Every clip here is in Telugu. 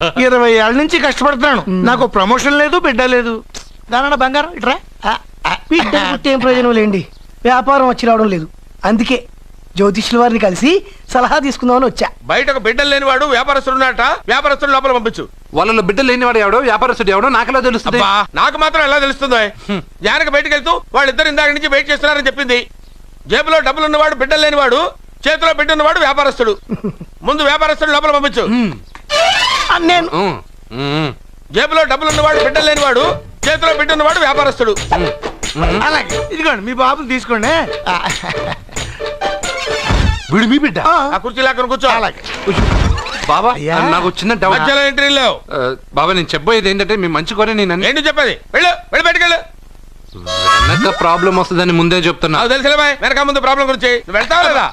20 ఏళ్ళ నుంచి కష్టపడుతున్నాను. నాకు ప్రమోషన్ లేదు, బిడ్డ లేదు. దానన్న బంగారం ఇట్రా. బిడ్డ పుట్టి ఏం ప్రయోజనం లేండి, వ్యాపారం వచ్చి రావడం లేదు. అందుకే జ్యోతిష్యుల వారిని కలిసి సలహా తీసుకుందామని వచ్చా. బయటకు బిడ్డలు లేనివాడు వ్యాపారస్తుడు ఉన్నట. వ్యాపారస్తుడు లోపల పంపించు. వాళ్ళలో బిడ్డలు లేనివాడు ఎవడో వ్యాపారస్తుడు ఎవడో నాకెలా తెలుస్తుంది? నాకు మాత్రం ఎలా తెలుస్తుందో? జానకి బయటకు వెళ్తూ వాళ్ళిద్దరు ఇందాక నుంచి వెయిట్ చేస్తున్నారని చెప్పింది. జేబులో డబ్బులు ఉన్నవాడు బిడ్డలు లేనివాడు, చేతిలో బిడ్డ ఉన్నవాడు వ్యాపారస్తుడు. ముందు వ్యాపారస్తుడు లోపల పంపించు. నేను జేబులో డబ్బులు ఉన్నవాడు బిడ్డలు లేనివాడు, చేతిలో బిడ్డ ఉన్నవాడు వ్యాపారస్తుడు. అలాగే ఇదిగోండి మీ బాబుని తీసుకోండి. వీడు మీ బిడ్డ? ఆ కుర్చీ లాక్కని కూర్చో. అలాగే బాబా నాకు చిన్న డౌట్. మధ్యలో ఎంట్రీ లేవు. బాబా నేను చెప్పబోయేది ఏంటంటే మీ మంచి కోరే నేను ఏంటి చెప్పేది? వెళ్ళు వెళ్ళి బయటకు వెళ్ళు. వెనక ప్రాబ్లం వస్తుందని ముందే చెప్తున్నా. నాకు తెలుసులే బాయ్, వెనక ముందు ప్రాబ్లం గురించి. నువ్వు వెళ్తావా లేదా?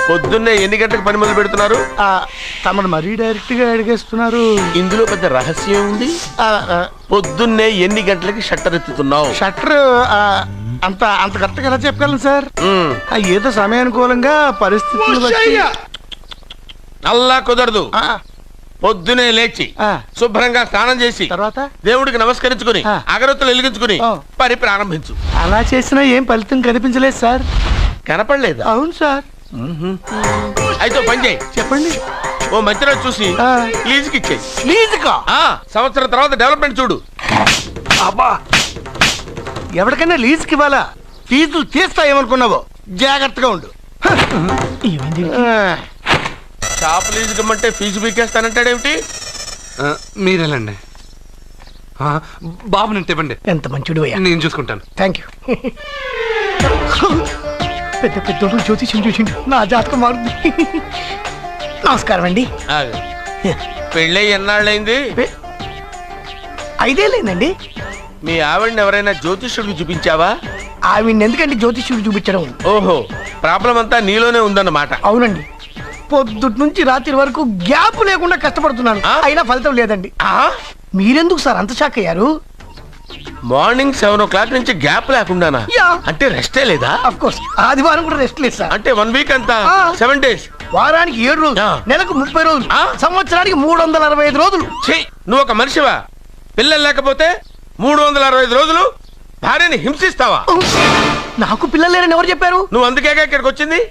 పొద్దున్నే ఎన్ని గంటలకు పని మొదలు పెడుతున్నారు? తమను మరీ డైరెక్ట్ గా అడిగేస్తున్నారు. ఇందులో పెద్ద రహస్యం ఉంది. పొద్దున్నే ఎన్ని గంటలకి షట్టర్ ఎత్తుతున్నావు? షట్టర్ అంత కరెక్ట్ గా ఎలా చెప్పగలను సార్? ఏదో సమయానుకూలంగా పరిస్థితులు బట్టి. అల్లా కుదరదు. పొద్దునే లేచి శుభ్రంగా స్నానం చేసి తర్వాత దేవుడికి నమస్కరించుకుని అగరొత్తులు వెలిగించుకుని పని ప్రారంభించు. అలా చేసినా ఏం ఫలితం కనిపించలేదు సార్. కనపడలేదు? అవును సార్. అయితే పని చేయి. చెప్పండి. ఓ మంచి రోజు చూసి లీజుకి ఇచ్చేయి. లీజుకా? సంవత్సరం తర్వాత డెవలప్మెంట్ చూడు. అబ్బా, ఎవరికైనా లీజుకి ఇవ్వాలా? ఫీజులు తీస్తాయేమనుకున్నావో, జాగ్రత్తగా ఉండు. షాప్ లీజుకి ఇమ్మంటే ఫీజు పీకేస్తానంటాడేమిటి? మీరేలండి బాబు, నేను తెప్పండి. ఎంత మంచిడు, నేను చూసుకుంటాను. Thank you. పెద్ద పెద్దోడు జ్యోతిష్యం చూసిండు, నా జాతకం మారుంది. నమస్కారం అండి. పెళ్ళి ఎన్నాళ్ళైంది? 5 ఏళ్ళైందండి. మీ ఆవిడని ఎవరైనా జ్యోతిష్యుడికి చూపించావా? ఆవిడ ఎందుకండి జ్యోతిష్యుడు చూపించడం? ఓహో, ప్రాబ్లం అంతా నీలోనే ఉందన్నమాట. అవునండి, పొద్దుటి నుంచి రాత్రి వరకు గ్యాప్ లేకుండా కష్టపడుతున్నాను, అయినా ఫలితం లేదండి. మీరెందుకు సార్ అంత షాక్ అయ్యారు? మార్నింగ్ 7 o'clock నుంచి గ్యాప్ లేకుండానా? అంటే రెస్టే లేదా? ఆఫ్ కోర్స్, ఆదివారం కూడా రెస్ట్ లేదు సార్. అంటే 1 వీక్ అంతా 7 days. వారానికి 7 రోజులు, నెలకు 30 రోజులు, సంవత్సరానికి 365 రోజులు. నువ్వు ఒక మనిషివా? పిల్లలు లేకపోతే 365 రోజులు భార్యని హింసిస్తావా? నాకు పిల్లలు లేరని ఎవరు చెప్పారు? నువ్వు అందుకేగా ఇక్కడికి వచ్చింది.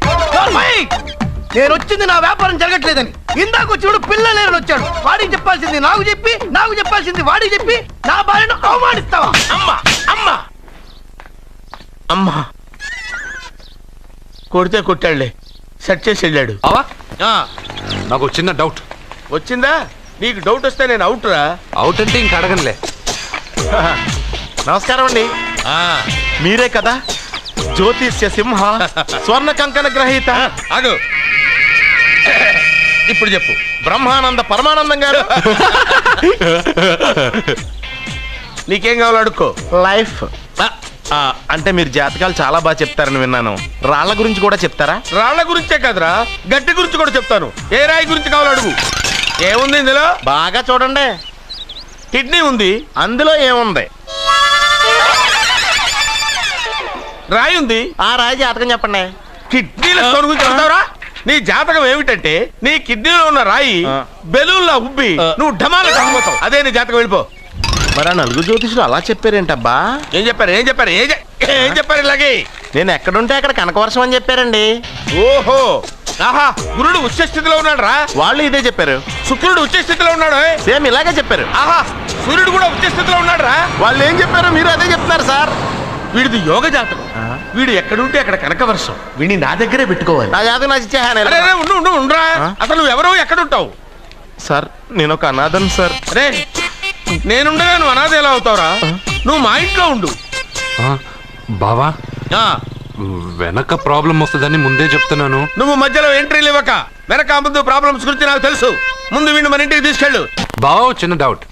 నేను వచ్చింది నా వ్యాపారం జరగట్లేదని. ఇందాక వచ్చినప్పుడు పిల్లలు లేరని వచ్చాడు. వాడికి చెప్పాల్సింది నాకు చెప్పి, నాకు చెప్పాల్సింది వాడికి చెప్పి నా భార్యను అవమానిస్తావా? అమ్మా అమ్మా అమ్మా, కొడితే కొట్టాడులే, సెట్ చేసి వెళ్ళాడు. నాకు చిన్న డౌట్ వచ్చిందా? నీకు డౌట్ వస్తే నేను అవుట్ రా. అవుట్ అంటే ఇంక అడగనులే. నమస్కారం అండి. మీరే కదా జ్యోతిష్య సింహ స్వర్ణ కంకణ గ్రహీత? అదు ఇప్పుడు చెప్పు. బ్రహ్మానంద పరమానందం గారు నీకేం కావాలో అడుక్కో. లైఫ్ అంటే మీరు జాతకాలు చాలా బాగా చెప్తారని విన్నాను. రాళ్ల గురించి కూడా చెప్తారా? రాళ్ల గురించే కదరా, గట్టి గురించి కూడా చెప్తాను. ఏ రాయి గురించి కావాలో అడుగు. ఏముంది ఇందులో? బాగా చూడండి. కిడ్నీ ఉంది. అందులో ఏముంది? రాయి ఉంది. ఆ రాయి జాతకం చెప్పండి. కిడ్నీల స్టోన్ గురించి చెప్తావురా? నీ జాతకం ఏమిటంటే నీ కిడ్నీలో ఉన్న రాయి బెలూన్లా ఉబ్బి నువ్వు ఢమాల చచ్చిపోతావు. అదే నీ జాతకం. వెళ్ళిపో. మరి ఆ 4 జ్యోతిషులు అలా చెప్పారేంటబ్బా? ఏం చెప్పారు? ఏం చెప్పారు? ఏం చెప్పారు? ఇలాగే నేను ఎక్కడుంటే అక్కడ కనకవర్షం అని చెప్పారండి. ఓహో, ఆహా, గురుడు ఉచ్చ స్థితిలో ఉన్నాడు రా. వాళ్ళు ఇదే చెప్పారు. శుక్రుడు ఉచ్చ స్థితిలో ఉన్నాడు. సేమ్ ఇలాగే చెప్పారు. ఆహా, సూర్యుడు కూడా ఉచ్చ స్థితిలో ఉన్నాడు రా. వాళ్ళు ఏం చెప్పారు మీరు అదే చెప్తున్నారు సార్. వీడిది యోగ జాతకం. వీడు ఎక్కడుంటే అక్కడ కనకవర్షం. వీడిని నా దగ్గరే పెట్టుకోవాలి. నా జాతకం నాకు ఇచ్చేహాను. ఉండరా. అసలు నువ్వు ఎవరో ఎక్కడుంటావు? సార్ నేను ఒక అనాథం సార్. రే, నేనుండగా నువ్వు అనాథ ఎలా అవుతావురా? నువ్వు మా ఇంట్లో ఉండు. బావా, వెనక ప్రాబ్లం వస్తుందని ముందే చెప్తున్నాను. నువ్వు మధ్యలో ఎంట్రీలు ఇవ్వక. వెనక ముందు ప్రాబ్లమ్స్ గురించి నాకు తెలుసు. ముందు వీడిని మన ఇంటికి తీసుకెళ్ళు. బావా, చిన్న డౌట్.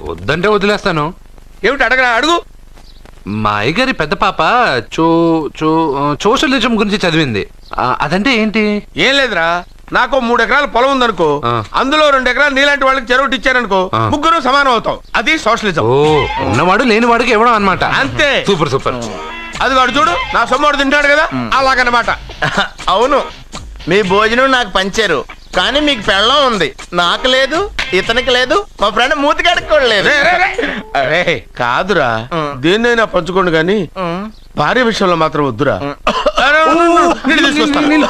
వద్దంటే వదిలేస్తాను. ఏమిటి? అడగరా, అడుగు. మా అయ్యగారి పెద్ద పాప సోషలిజం గురించి చదివింది. అదంటే ఏంటి? ఏం లేదురా, నాకు 3 ఎకరాల పొలం ఉందనుకో, అందులో 2 ఎకరాలు నీలాంటి వాళ్ళకి చెరువు ఇచ్చారనుకో, ముగ్గురు సమానం అవుతాం. అది సోషలిజం. ఓ, ఉన్నవాడు లేనివాడికి ఇవ్వడం అన్నమాట. అంతే. Super super. అది వాడు చూడు, నా సొమ్మడు తింటాడు కదా, అలాగనమాట. అవును, మీ భోజనం నాకు పంచారు, కానీ మీకు పెళ్ళం ఉంది, నాకు లేదు, ఇతనికి లేదు, మా ఫ్రెండ్ మూతి కడుక్కోలేదు. అరే కాదురా, దేన్నైనా పంచుకోండి కానీ భార్య విషయంలో మాత్రం వద్దురా. నీళ్ళు తీసుకొస్తాను.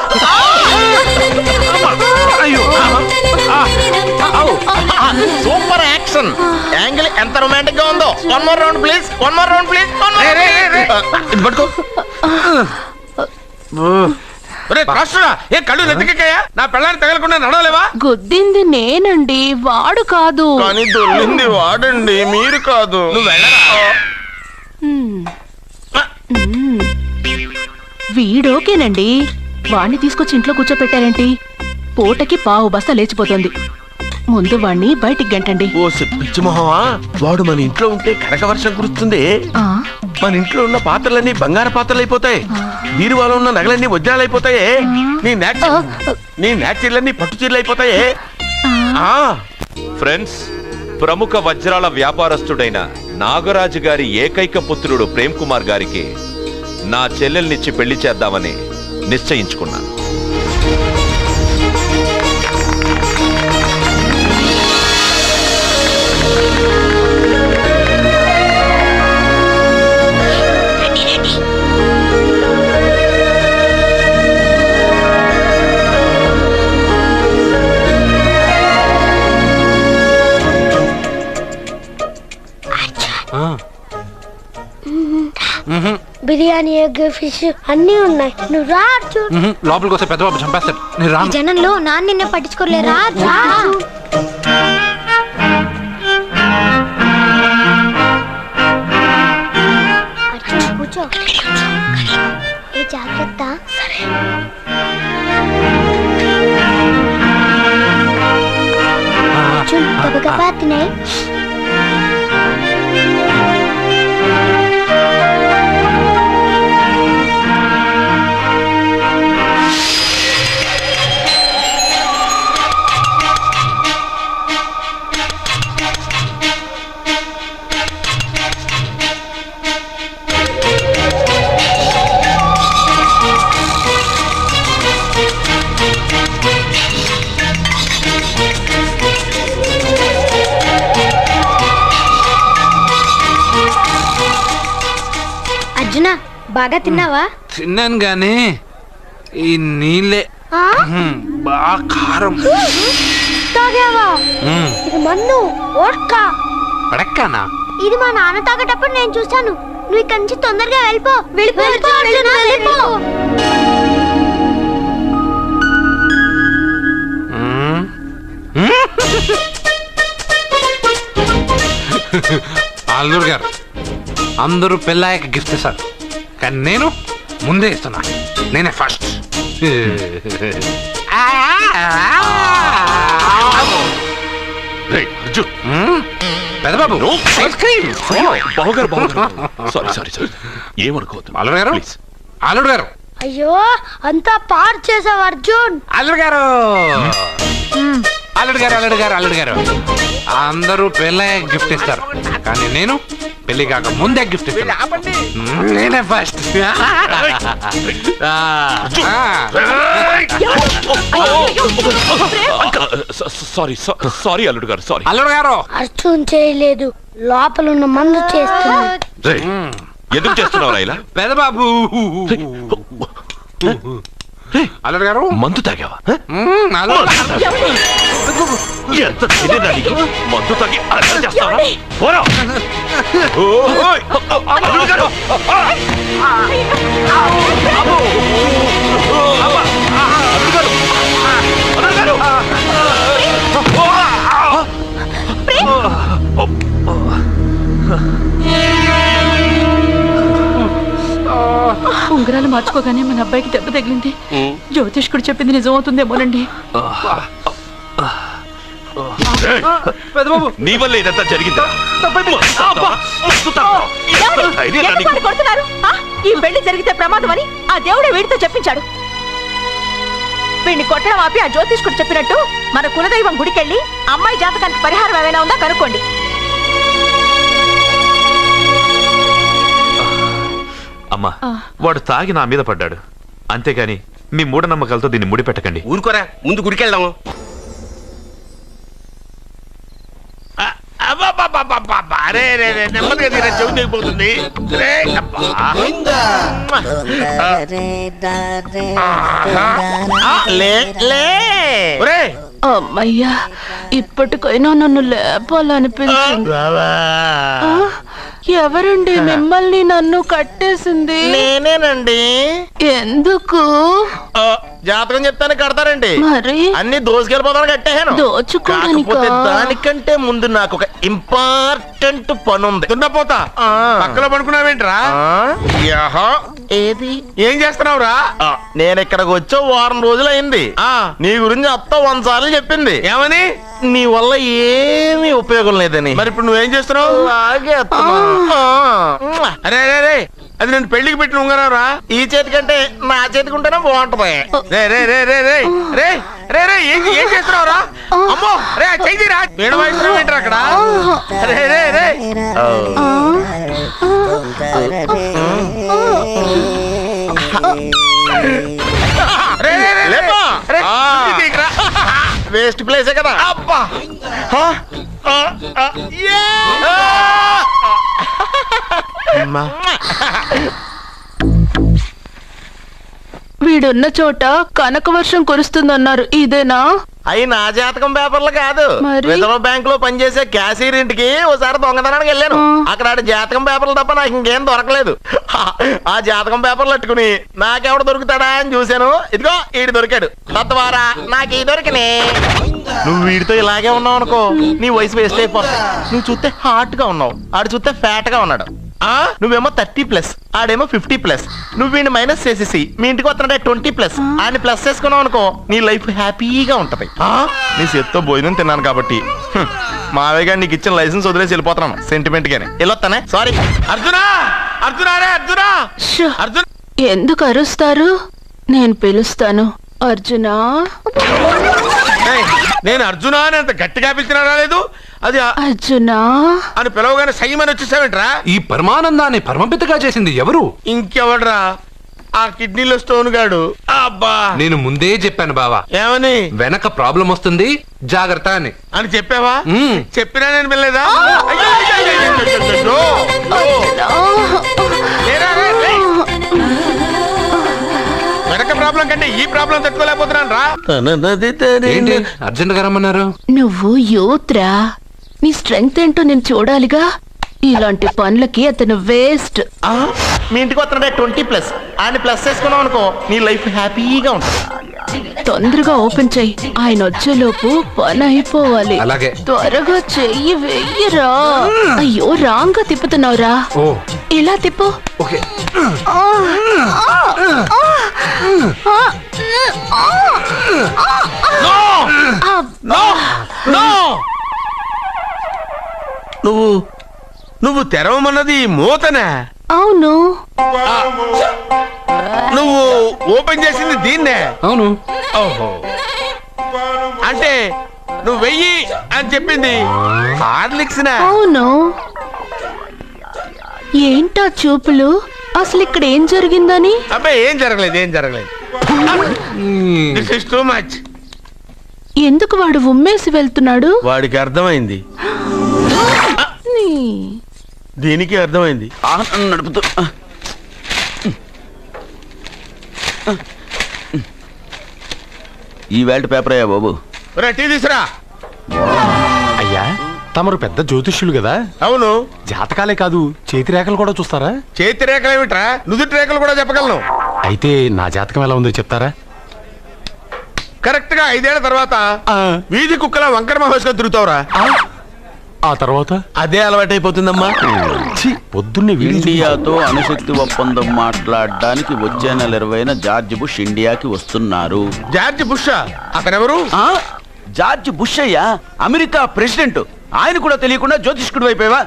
సూపర్ యాక్షన్ యాంగిల్ ఎంత రొమాంటిక్ గా ఉందో. One more round please, one more round please. ఇది పట్టుకో. ఒరే కాస్టురా, ఏ కళ్ళు నెత్తికెక్కాయా? నా పెళ్ళాన్ని తగలకుండా నడవలేవా? గుద్దింది నేనండి, వాడు కాదు. కానీ దొల్లింది వాడండి, మీరు కాదు. నువ్వు వెళ్ళరా? వీడోకేనండి, వాణ్ణి తీసుకొచ్చి ఇంట్లో కూర్చోపెట్టారేంటి? పూటకి పావు బస్తా లేచిపోతుంది. ముందు వాణ్ణి బయటికి గంటండి. ఓ పిచ్చి మొహమా, వాడు మన ఇంట్లో ఉంటే కనక వర్షం కురుస్తుంది. ఆ, మన ఇంట్లో ఉన్న పాత్రలన్నీ బంగారు పాత్రలు అయిపోతాయి, బీరువాలో ఉన్న నగలన్నీ వజ్రాలు అయిపోతాయి, నీ నాచీర్లన్నీ పట్టు చీరలు అయిపోతాయి. ఫ్రెండ్స్, ప్రముఖ వజ్రాల వ్యాపారస్తుడైన నాగరాజు గారి ఏకైక పుత్రుడు ప్రేమ్ కుమార్ గారికి నా చెల్లెల్నిచ్చి పెళ్లి చేద్దామని నిశ్చయించుకున్నాను. బిర్యానీ, ఎగ్, ఫిష్ అన్నీ ఉన్నాయి. నువ్వు రా అర్జున్. లోపలికి వస్తే పెద్ద బాబు చంపేస్తాడు. నేను ఈ రాను. జనంలో నాన్న నిన్నే పట్టించుకోలే. రా రా అర్జున్. అర్జున్ కూర్చో. ఏ జాగ్రత్త. అర్జున్ గబగబా తినేయ్. అర్జున, బాగా తిన్నావా? తిన్నాను గానీ ఈ నీళ్ళే ఆ? బాగా కారం. తాగావా? ఇది మన్ను ఓట్కా. పడక్కానా? ఇది మా నాన్న తాగేటప్పుడు నేను చూశాను. నువ్వు ఇక్కడి నుంచి తొందరగా వెళ్ళిపో. వెళ్ళిపో అర్జున, వెళ్ళిపో. అల్లుడు గారు, అందరూ పెళ్ళాయక గిఫ్ట్ ఇస్తారు, కానీ నేను ముందే ఇస్తున్నా. నేనే ఫస్ట్. పెద్దబాబు ఐస్ క్రీమ్. ఏమనుకోవద్దు. అల్లుడు గారు, అల్లుడు గారు, అయ్యో, అంతా పాడు చేసావు అర్జున్. అల్లుడు గారు, అల్లుడు గారు, అల్లుడు గారు, అల్లుడు గారు, అందరూ పెళ్ళాయక గిఫ్ట్ ఇస్తారు, కానీ నేను పెళ్లి కాక ముందే గిఫ్ట్ ఇస్తాను. నేనే ఫస్ట్. సారీ అల్లుడు గారు, సారీ. అల్లుడు గారు, అర్జున్ చేయలేదు, లోపల ఉన్న మందు చేస్తుంది. ఎందుకు చేస్తున్నావు ఇలా? పెద్దబాబు. అల్లుడు గారు, మందు తాగావా? అల్లుడు ఎంత తెలియదా నీకు? మందు తాగి అలా చేస్తావా? పోరా! ఓయ్! అల్లుడు గారు! అల్లుడు గారు! అల్లుడు గారు! ఉంగరాలు మార్చుకోగానే మన అబ్బాయికి దెబ్బ తగిలింది. జ్యోతిష్కుడు చెప్పింది నిజం అవుతుందేమోనండి. నీ వల్ల ఇదంతా జరిగింది. ఈ పెళ్లి జరిగితే ప్రమాదం అని ఆ దేవుడే వీడితో చెప్పించాడు. వీడిని కొట్టడం ఆపి ఆ జ్యోతిష్కుడు చెప్పినట్టు మన కులదైవం గుడికెళ్ళి అమ్మాయి జాతకానికి పరిహారం ఏమైనా ఉందా కనుక్కోండి. అమ్మా, వాడు తాగి నా మీద పడ్డాడు, అంతేగాని మీ మూఢనమ్మకాలతో దీన్ని ముడిపెట్టకండి. ఊరుకోరా, ముందు గుడికెళ్దాము. అరే రే రే, నెమ్మదిగా తీరా, చెవి తెగిపోతుంది. రే, అబ్బా. ఒరేయ్, అమ్మయ్యా, ఇప్పటికైనా నన్ను లేపాలనిపించింది. ఎవరండి మిమ్మల్ని నన్ను కట్టేసింది? నేనేనండి. ఎందుకు? జాతకం చెప్తాను కడతారండి. మరి అన్ని దోసుకెళ్ళిపోతాను కట్టేహాను. కాకపోతే దానికంటే ముందు నాకు ఒక ఇంపార్టెంట్ పని ఉంది. దున్నపోతా పక్కలో పడుకున్నావేంట్రా? ఏది ఏం చేస్తున్నావురా? నేను ఇక్కడికి వచ్చి వారం రోజులు అయింది. నీ గురించి అత్త 100 సార్లు చెప్పింది. ఏమని? నీ వల్ల ఏమీ ఉపయోగం లేదని. మరి ఇప్పుడు నువ్వేం చేస్తున్నావు? అలాగే అరే అరే రే, అది నేను పెళ్లికి పెట్టిన ఉంగరారా. ఈ చేతి కంటే నా చేతికి ఉంటేనే బాగుంటది. రే రే రే రే రే రే రే రే, ఏం చేస్తున్నావురా? అమ్మో రే, చెయ్యిరా. వేణ వాయిస్తున్నావు ఏంట్రా అక్కడ? రే రే రే వేస్ట్ ప్లేసే కదా. అబ్బా, వీడున్న చోట కనక వర్షం కురుస్తుందన్నారు, ఇదేనా? అయి నా జాతకం పేపర్లు కాదు. మరి? రిజర్వ్ బ్యాంక్ లో పనిచేసే క్యాషియర్ ఇంటికి ఓసారి దొంగతనానికి వెళ్ళాను. అక్కడ ఆడి జాతకం పేపర్లు తప్ప నాకు ఇంకేం దొరకలేదు. ఆ జాతకం పేపర్లు పట్టుకుని నాకెవడు దొరుకుతాడా అని చూశాను. ఇదిగో ఈడు దొరికాడు. తత్వారా నాకు ఈ దొరికినే. నువ్వు వీడితో ఇలాగే ఉన్నావు అనుకో, నీ వయసు వేస్ట్ అయిపోతుంది. నువ్వు చూస్తే హాట్ గా ఉన్నావు, ఆడు చూస్తే ఫ్యాట్ గా ఉన్నాడు. నువ్వేమో 30+, ఆడేమో 50+. నువ్వు వీడిని మైనస్ చేసేసి మీ ఇంటికి వస్తున్నాడే 20+, ఆయన ప్లస్ చేసుకున్నావు అనుకో, నీ లైఫ్ హ్యాపీగా ఉంటది. నీ చేత్తో భోజనం తిన్నాను కాబట్టి మావయ్య గారు నీకు ఇచ్చిన లైసెన్స్ వదిలేసి వెళ్ళిపోతున్నాను సెంటిమెంట్ గానే. వెళ్ళొస్తానే. సారీ. అర్జునా, అర్జునా రే అర్జునా, అర్జున్. ఎందుకు అరుస్తారు? నేను పిలుస్తాను. అర్జునా. నేను అర్జునా అని అంత గట్టిగా పిలిచినా రాలేదు. అది అర్జునా అని పిలవగానే సైమని వచ్చేసావేంట్రా? ఈ పరమానందాన్ని పరమపితగా చేసింది ఎవరు? ఇంకెవడ్రా? ఆ కిడ్నీలో స్టోన్ గాడు. అబ్బా, నేను ముందే చెప్పాను బావా, ఏమని? వెనక ప్రాబ్లం వస్తుంది, జాగ్రత్త అని. అని చెప్పావా? చెప్పినా నేను వెళ్ళలేదా? వెనక ప్రాబ్లం కంటే ఈ ప్రాబ్లం తట్టుకోలేకపోతున్నాను రా. ఏంటి అర్జెంట్ గా రమ్మన్నారు? నువ్వు యూత్రా, నీ స్ట్రెంగ్త్ ఏంటో నేను చూడాలిగా. ఇలాంటి పనులకి అతను వేస్ట్. మీ ఇంటికి వస్తున్నాడే 20+, ఆయన ప్లస్ చేసుకున్నావు అనుకో, నీ లైఫ్ హ్యాపీగా ఉంటుంది. తొందరగా ఓపెన్ చెయ్యి, ఆయన వచ్చేలోపు పని అయిపోవాలి. అలాగే. త్వరగా చెయ్యి వెయ్యరా. అయ్యో, రాంగ్ గా తిప్పుతున్నావురా. ఓ, ఇలా తిప్పు. ఓకే. నువ్వు తెరవమన్నది మూతనే. అవును. నువ్వు ఓపెన్ చేసింది దీన్నే. అవును. ఓహో, అంటే నువ్వు వెయ్యి అని చెప్పింది హార్లిక్స్. అవును. ఏంటా చూపులు? అసలు ఇక్కడ ఏం జరిగిందని? అబ్బాయి ఏం జరగలేదు, ఏం జరగలేదు. This is too much. ఎందుకు వాడు ఉమ్మేసి వెళ్తున్నాడు? వాడికి అర్థమైంది, దీనికి అర్థమైంది. నడుపుతూ ఈ వేల్ట్ పేపర్ అయ్యా బాబు. టీ తీసురా. అయ్యా, తమరు పెద్ద జ్యోతిష్యులు కదా. అవును. జాతకాలే కాదు, చేతి రేఖలు కూడా చూస్తారా? చేతి రేఖలు ఏమిట్రా, నుదుటి రేఖలు కూడా చెప్పగలను. అయితే నా జాతకం ఎలా ఉందో చెప్తారా? కరెక్ట్ గా 5 ఏళ్ల తర్వాత వీధి కుక్కల వంకర మహేష్గా తిరుగుతావురా. ఆ తర్వాత అదే అలవాటైపోతుందమ్మా. పొద్దున్నే ఇండియాతో అణుశక్తి ఒప్పందం మాట్లాడడానికి వచ్చే నెల 20న జార్జ్ బుష్ ఇండియాకి వస్తున్నారు. జార్జ్ బుష్ అతనెవరు? జార్జ్ బుష్ అయ్యా, అమెరికా ప్రెసిడెంట్. ఆయన కూడా తెలియకుండా జ్యోతిష్కుడు వైపోయావా?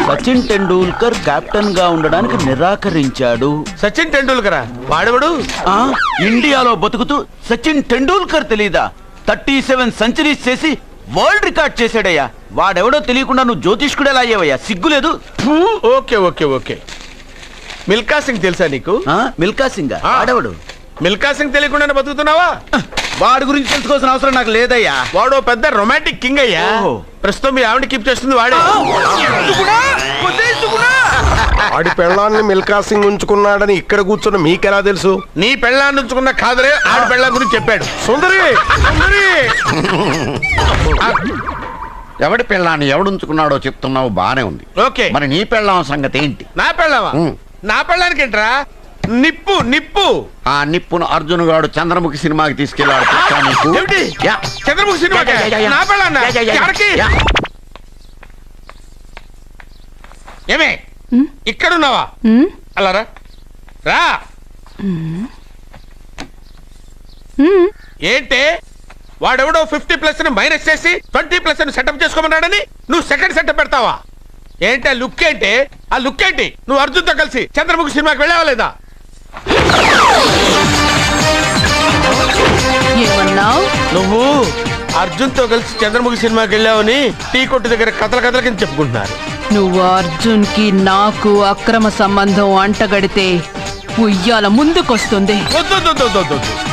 సచిన్ టెండూల్కర్ కెప్టెన్ గా ఉండడానికి నిరాకరించాడు. సచిన్ టెండూల్కర్ వాడెవడు? ఇండియాలో బతుకుతూ సచిన్ టెండూల్కర్ తెలీదా? 37 సెంచరీస్ చేసి వరల్డ్ రికార్డ్ చేశాడయ్యా. వాడెవడో తెలియకుండా నువ్వు జ్యోతిష్కుడు ఎలా అయ్యావయ్యా? సిగ్గులేదు. Okay okay okay. Milkha Singh తెలుసా నీకు? మిల్కా సింగ్ వాడెవడు? మిల్కా సింగ్ తెలియకుండానే బతుకుతున్నావా? వాడి గురించి తెలుసుకోవాల్సిన అవసరం నాకు లేదయ్యా. వాడు పెద్ద రొమాంటిక్ కింగ్ అయ్యా. ఓహో. ప్రస్తుతం మీ ఆవిడ కీప్ చేస్తుంది వాడే. ఆడి పెళ్ళాన్ని మిల్కా సింగ్ ఉంచుకున్నాడని ఇక్కడ కూర్చున్న మీకెలా తెలుసు? నీ పెళ్ళాన్ని ఉంచుకున్న కాదరే ఆడి పెళ్ళ గురించి చెప్పాడు. సుందరి సుందరి ఎవడి పెళ్ళాన్ని ఎవడుంచుకున్నాడో చెప్తున్నావు బానే ఉంది. ఓకే, మరి నీ పెళ్ళాం సంగతి ఏంటి? నా పెళ్ళావా? నా పెళ్ళానికి ఏంట్రా? నిప్పు నిప్పు. ఆ నిప్పును అర్జున్ గాడు చంద్రముఖి సినిమాకి తీసుకెళ్లాడు. తెలుసా నీకు? ఏమిటి? యా. చంద్రముఖి సినిమా నా పెళ్ళాన్నా? ఎవరికి? ఏమే ఇక్కడున్నావా? అలా రా రా. ఏంటి వాడెవడో 50+ మైనస్ చేసి 20+ సెటప్ చేసుకోమన్నాడని నువ్వు సెకండ్ సెటప్ పెడతావా? ఏంటి ఆ లుక్ ఏంటి? ఆ లుక్ ఏంటి? నువ్వు అర్జున్ తో కలిసి చంద్రముఖి సినిమాకి వెళ్ళావా లేదా? నువ్వు అర్జున్ తో కలిసి చంద్రముఖి సినిమాకి వెళ్ళావని టీ కొట్టు దగ్గర కథల కింద చెప్పుకుంటున్నారు. నువ్వు అర్జున్ కి నాకు అక్రమ సంబంధం అంటగడితే ఉయ్యాల ముందుకొస్తుంది.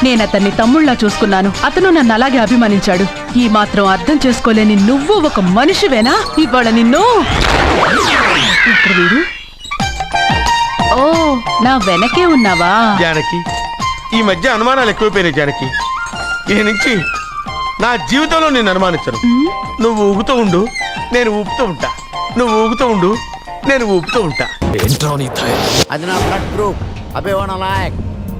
నేను అతన్ని తమ్ముళ్ళ చూసుకున్నాను. అతను నన్ను అలాగే అభిమానించాడు. ఈ మాత్రం అర్థం చేసుకోలేని నువ్వు ఒక మనిషివేనా? ఇవాళ నిన్ను వీడు. ఓ, నా వెనకే ఉన్నావా? జానకి, ఈ మధ్య అనుమానాలు ఎక్కువైపోయినాయి జానకి. ఈ నుంచి నా జీవితంలో నేను అనుమానించను. నువ్వు ఊగుతూ ఉండు, నేను ఊపుతూ ఉంటా. నువ్వు ఊగుతూ ఉండు, నేను ఊపుతూ ఉంటా. అది నా బ్లడ్ గ్రూప్. అభివాన లాయక్.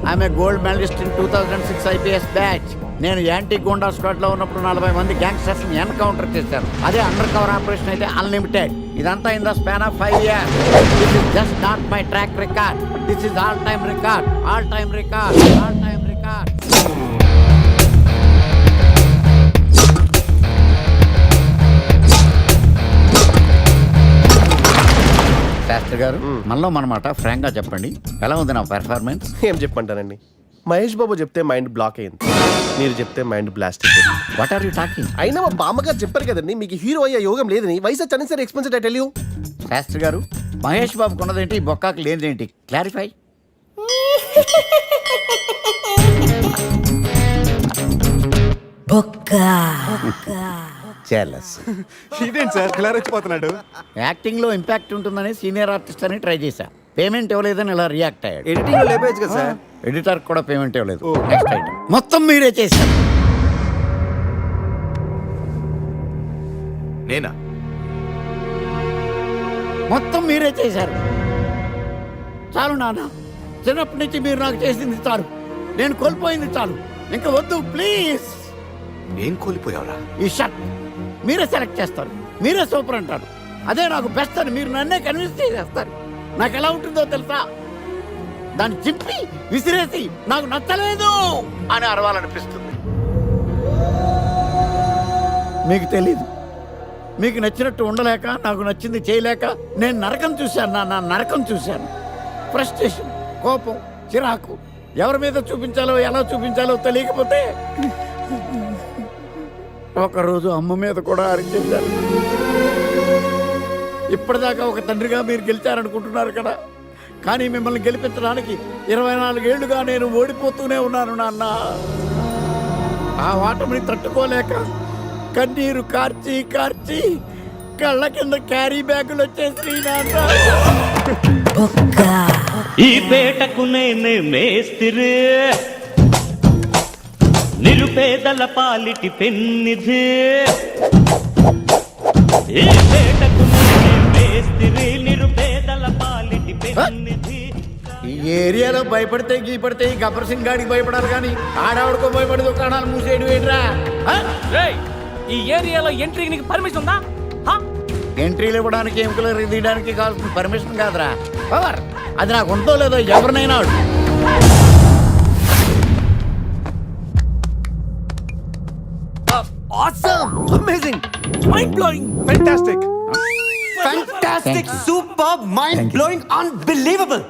I'm a gold medalist in 2006 IPS batch. నేను యాంటీ గోండా స్క్వాడ్ లో ఉన్నప్పుడు 40 మంది గ్యాంగ్స్టర్స్ ని ఎన్కౌంటర్ చేశాను. అదే అండర్ కవర్ ఆపరేషన్ అయితే అన్లిమిటెడ్. ఇదంతా in the span of 5 years. This is just not my track record. This is all time record. All time record. All time record. Shastri garu, మనలో మనమాట ఫ్రాంక్ గా చెప్పండి, ఎలా ఉంది నా పెర్ఫార్మెన్స్? ఏం చెప్పంటానండి, మహేష్ బాబు చెప్తే మైండ్ బ్లాక్ అయింది, మీరు చెప్తే మైండ్ బ్లాస్ట్ అయిపోయింది. What are you talking? అయినా మా బామ్మగారు చెప్పారు కదండి మీకు హీరో అయ్యే యోగం లేదని. వయసు సరే expensive I tell you. Shastri గారు, మహేష్ బాబు కొన్నదేంటి, బొక్కాకి లేనిదేంటి? క్లారిఫై. ఇదేంటి సార్ ఇలా రెచ్చిపోతున్నాడు? యాక్టింగ్ లో ఇంపాక్ట్ ఉంటుందని సీనియర్ ఆర్టిస్ట్ అని ట్రై చేశా. పేమెంట్ ఇవ్వలేదని ఇలా రియాక్ట్ అయ్యాడు. ఎడిటింగ్ లో లేపేయచ్చు కదా సార్. ఎడిటర్ కూడా పేమెంట్ ఇవ్వలేదు. నెక్స్ట్ ఐటమ్ మొత్తం మీరే చేశారు. నేనా? మొత్తం మీరే చేశారు. చాలు నాన్న, చిన్నప్పటి నుంచి మీరు నాకు చేసింది చాలు. నేను కోల్పోయింది చాలు. ఇంకా వద్దు ప్లీజ్. ఏం కోల్పోయావురా? ఈ షర్ట్ మీరే సెలెక్ట్ చేస్తారు, మీరే సూపర్ అంటారు. అదే నాకు బెస్ట్ అని మీరు నన్నే కన్విన్స్ చేసేస్తారు. నాకు ఎలా ఉంటుందో తెలుసా? దాన్ని చింపి విసిరేసి నాకు నచ్చలేదు అని అరవాలనిపిస్తుంది. మీకు తెలీదు, మీకు నచ్చినట్టు ఉండలేక, నాకు నచ్చింది చేయలేక నేను నరకం చూశాను. నా నరకం చూశాను. ఫ్రస్ట్రేషన్, కోపం, చిరాకు, ఎవరి మీద చూపించాలో ఎలా చూపించాలో తెలియకపోతే ఒకరోజు అమ్మ మీద కూడా అరిచేశారు. ఇప్పటిదాకా ఒక తండ్రిగా మీరు గెలిచారనుకుంటున్నారు కదా, కానీ మిమ్మల్ని గెలిపించడానికి 24 ఏళ్లుగా నేను ఓడిపోతూనే ఉన్నాను నాన్న. ఆ ఓటమిని తట్టుకోలేక కన్నీరు కార్చి కార్చి కళ్ళ కింద క్యారీ బ్యాగులు వచ్చేసి నాన్న. ఈ పేటకు నేనే మేస్తిరి, నిరుపేదల పాలిటి పెన్నిధి. ఈ పేటకు నేనే మేస్తిరి, నిరుపేదల పాలిటి పెన్నిధి. ఈ ఏరియాలో భయపడితే గీపడితే ఈ గబ్బర్ సింగ్ గాడికి భయపడాలి, కానీ ఆడవాడికో భయపడి దుకాణాలు మూసేయడం ఏంట్రా? ఈ ఏరియాలో ఎంట్రీకి నీకు పర్మిషన్ ఉందా? ఎంట్రీలు ఇవ్వడానికి, ఎముకలు తీయడానికి కావాల్సిన పర్మిషన్ కాదురా, పవర్. అది నాకు ఉందో లేదో ఎవరినైనా అడుగు. Awesome! Amazing! Mind-blowing! Fantastic! Fantastic! Superb! Mind-blowing! Unbelievable!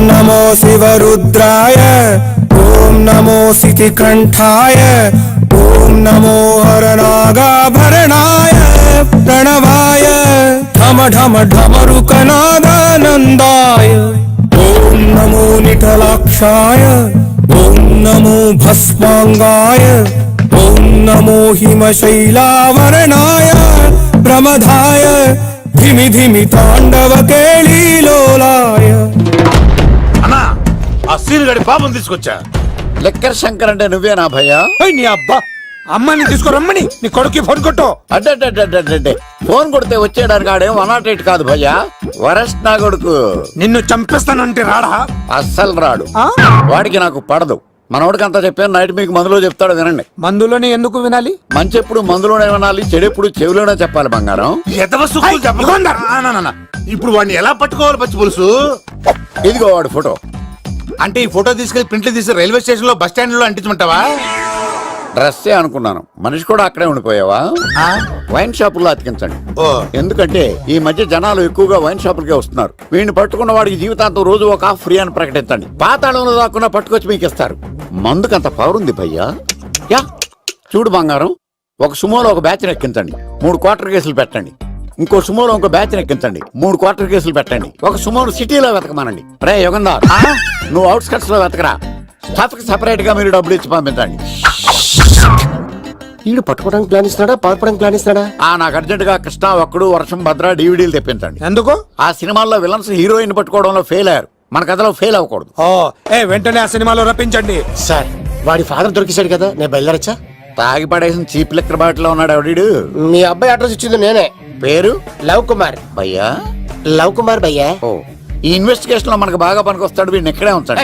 नमो शिवरुद्राय, ओम नमो सितिकंठाय, ओम नमो हरनागाभरणाय प्रणवाय ढम ढम ढमरुकनादानन्दाय, ओम नमो निठलाक्षाय ఓం నమో భస్మాంగాయ ఓం నమో హిమశైలావరణాయ ప్రమదాయ ధిమి ధిమి తాండవ కేళీలోలాయ. అన్నా ఆ సీన్ గడి పాపం తీసుకొచ్చా. లెక్కర్ శంకర్ అంటే నువ్వేనా భయ్యా? నీ అబ్బా అమ్మాయిని తీసుకురమ్మని నీ కొడుకు ఫోన్ కొట్టు. అడ్డే ఫోన్ కొడితే వచ్చేయడానికి ఆడేం 108 కాదు భయ్యా, వరస్ట్ నా కొడుకు. నిన్ను చంపేస్తానంటే రాడా? అస్సలు రాడు. వాడికి నాకు పడదు. మనోడికి అంతా చెప్పాను, నైట్ మీకు మందులో చెప్తాడు వినండి. మందులోనే ఎందుకు వినాలి? మంచి ఎప్పుడు మందులోనే వినాలి, చెడు ఎప్పుడు చెవిలోనే చెప్పాలి బంగారం. ఇప్పుడు వాడిని ఎలా పట్టుకోవాలి పచ్చి పులుసు? ఇదిగో వాడు ఫోటో. అంటే ఈ ఫోటో తీసుకెళ్లి ప్రింట్లు తీసి రైల్వే స్టేషన్ లో బస్ స్టాండ్ లో అంటించమంటావా? డ్రెస్సే అనుకున్నాను, మనిషి కూడా అక్కడే ఉండిపోయావా? వైన్ షాపుల్లో అతికించండి. ఎందుకంటే ఈ మధ్య జనాలు ఎక్కువగా వైన్ షాపులకే వస్తున్నారు. వీడిని పట్టుకున్న వాడికి జీవితాంతం రోజు ఒక ఆఫ్ ఫ్రీ అని ప్రకటించండి. పాతాళంలో దాక్కున్నా పట్టుకొచ్చి మీకు ఇస్తారు. మందుకంత పవర్ ఉంది భయ్యా. యా చూడు బంగారం, ఒక సుమోలో ఒక బ్యాచ్ ఎక్కించండి, 3 క్వార్టర్ కేసులు పెట్టండి. ఇంకో సుమోలో ఇంకో బ్యాచ్ ఎక్కించండి, 3 క్వార్టర్ కేసులు పెట్టండి. ఒక సుమోను సిటీలో వెతకమానండి. రే యుగంధర్, నువ్వు అవుట్స్కట్స్ లో వెతకరా. స్టాఫ్ కి సెపరేట్ గా మీరు డబ్బులు ఇచ్చి పంపించండి. వీడు పట్టుకోవడానికి ప్లాన్ ఇస్తున్నాడా, పాల్పడానికి ప్లాన్ ఇస్తున్నాడా? నాకు అర్జెంట్ గా కృష్ణ, ఒక్కడు, వర్షం, భద్ర డివిడీలు తెప్పించండి. ఎందుకు? ఆ సినిమాల్లో విలన్స్ హీరోయిన్ పట్టుకోవడంలో ఫెయిల్ అయ్యారు, మన కథలో ఫెయిల్ అవ్వకూడదు. వెంటనే ఆ సినిమాలో రప్పించండి. సార్ వాడి ఫాదర్ దొరికేశాడు కదా, నేను బయలుదేరచ్చా? తాగి పడేసిన చీప్ లెక్కర్ బాటిలో ఉన్నాడు ఎవడీడు. మీ అబ్బాయి అడ్రస్ ఇచ్చింది నేనే. పేరు లవ్ కుమార్ భయ్యా. లవ్ కుమార్ భయ్యా. ఈ ఇన్వెస్టిగేషన్ లో మనకు బాగా పనికొస్తాడు, వీడిని ఎక్కడే ఉంచండి.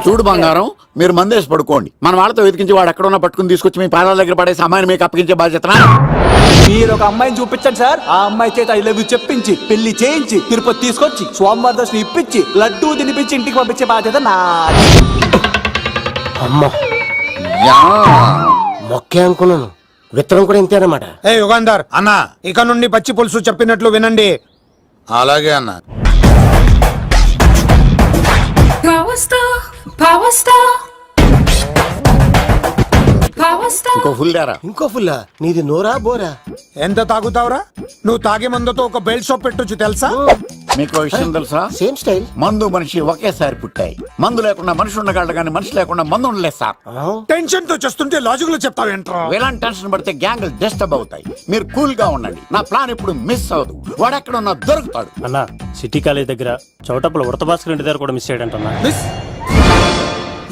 చూడు బంగారం, మీరు మందేసి పడుకోండి. మన వాళ్ళతో వెతికించి వాడు ఎక్కడ ఉన్నా పట్టుకుని తీసుకొచ్చి మీ పాదాల దగ్గర పడేసి అమ్మాయిని మీకు అప్పగించే బాధ్యత. మీరు ఒక అమ్మాయిని చూపించండి సార్. ఆ అమ్మాయి చేత ఐ లవ్ యూ చెప్పించి పెళ్లి చేయించి తిరుపతి తీసుకొచ్చి స్వామివారి దర్శనం ఇప్పించి లడ్డూ తినిపించి ఇంటికి పంపించే బాధ్యత నాది. అమ్మా మొక్కే అనుకున్నాను, విత్తనం కూడా ఇంతే అన్నమాట. యుగాంధర్ అన్నా, ఇక నుండి పచ్చి పులుసు చెప్పినట్లు వినండి. అలాగే అన్నా. ఇంకో ఫుల్ దారా. ఇంకో ఫుల్లా? నీది నోరా బోరా? ఎంత తాగుతావురా? నువ్వు తాగే మందుతో ఒక బెల్ట్ షాప్ పెట్టొచ్చు తెలుసా? మీకు విషయం తెలుసా? Same style. మందు మనిషి ఒకేసారి పుట్టాయి. మందు లేకుండా మనిషి ఉండగలడు కానీ మనిషి లేకుండా మందు ఉండలేదు సార్. టెన్షన్ తో చేస్తుంటే లాజిక్ లో చెప్తావేంట్రా? ఎలాంటి టెన్షన్ పడితే గ్యాంగులు డిస్టర్బ్ అవుతాయి. మీరు కూల్ గా ఉండండి, నా ప్లాన్ ఇప్పుడు మిస్ అవ్వదు. వాడు ఎక్కడ ఉన్నా దొరుకుతాడు. అన్నా సిటీ కాలేజ్ దగ్గర చౌటప్పుల ఉడత భాస్కర్ ఇంటి దగ్గర కూడా మిస్ అయ్యాడంటున్నా.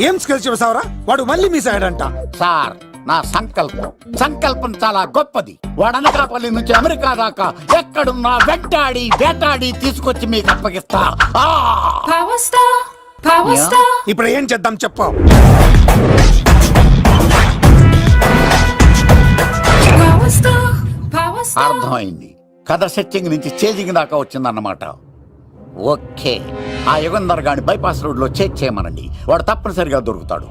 ఏం స్కిల్స్ చేసావరా? వాడు మళ్ళీ మిస్ అయ్యాడంట. సార్ నా సంకల్పం చాలా గొప్పది. వాడు అనకాపల్లి నుంచి అమెరికా దాకా ఎక్కడున్నా వెంటాడి వేటాడి తీసుకొచ్చి మీకు అప్పగిస్తా. ఇప్పుడు ఏం చేద్దాం చెప్పు. అర్థమైంది. కథ సెట్టింగ్ నుంచి చేజింగ్ దాకా వచ్చిందన్నమాట. ఓకే, ఆ యుగంధర్ గాని బైపాస్ రోడ్ లో చెక్ చేయమనండి, వాడు తప్పనిసరిగా దొరుకుతాడు.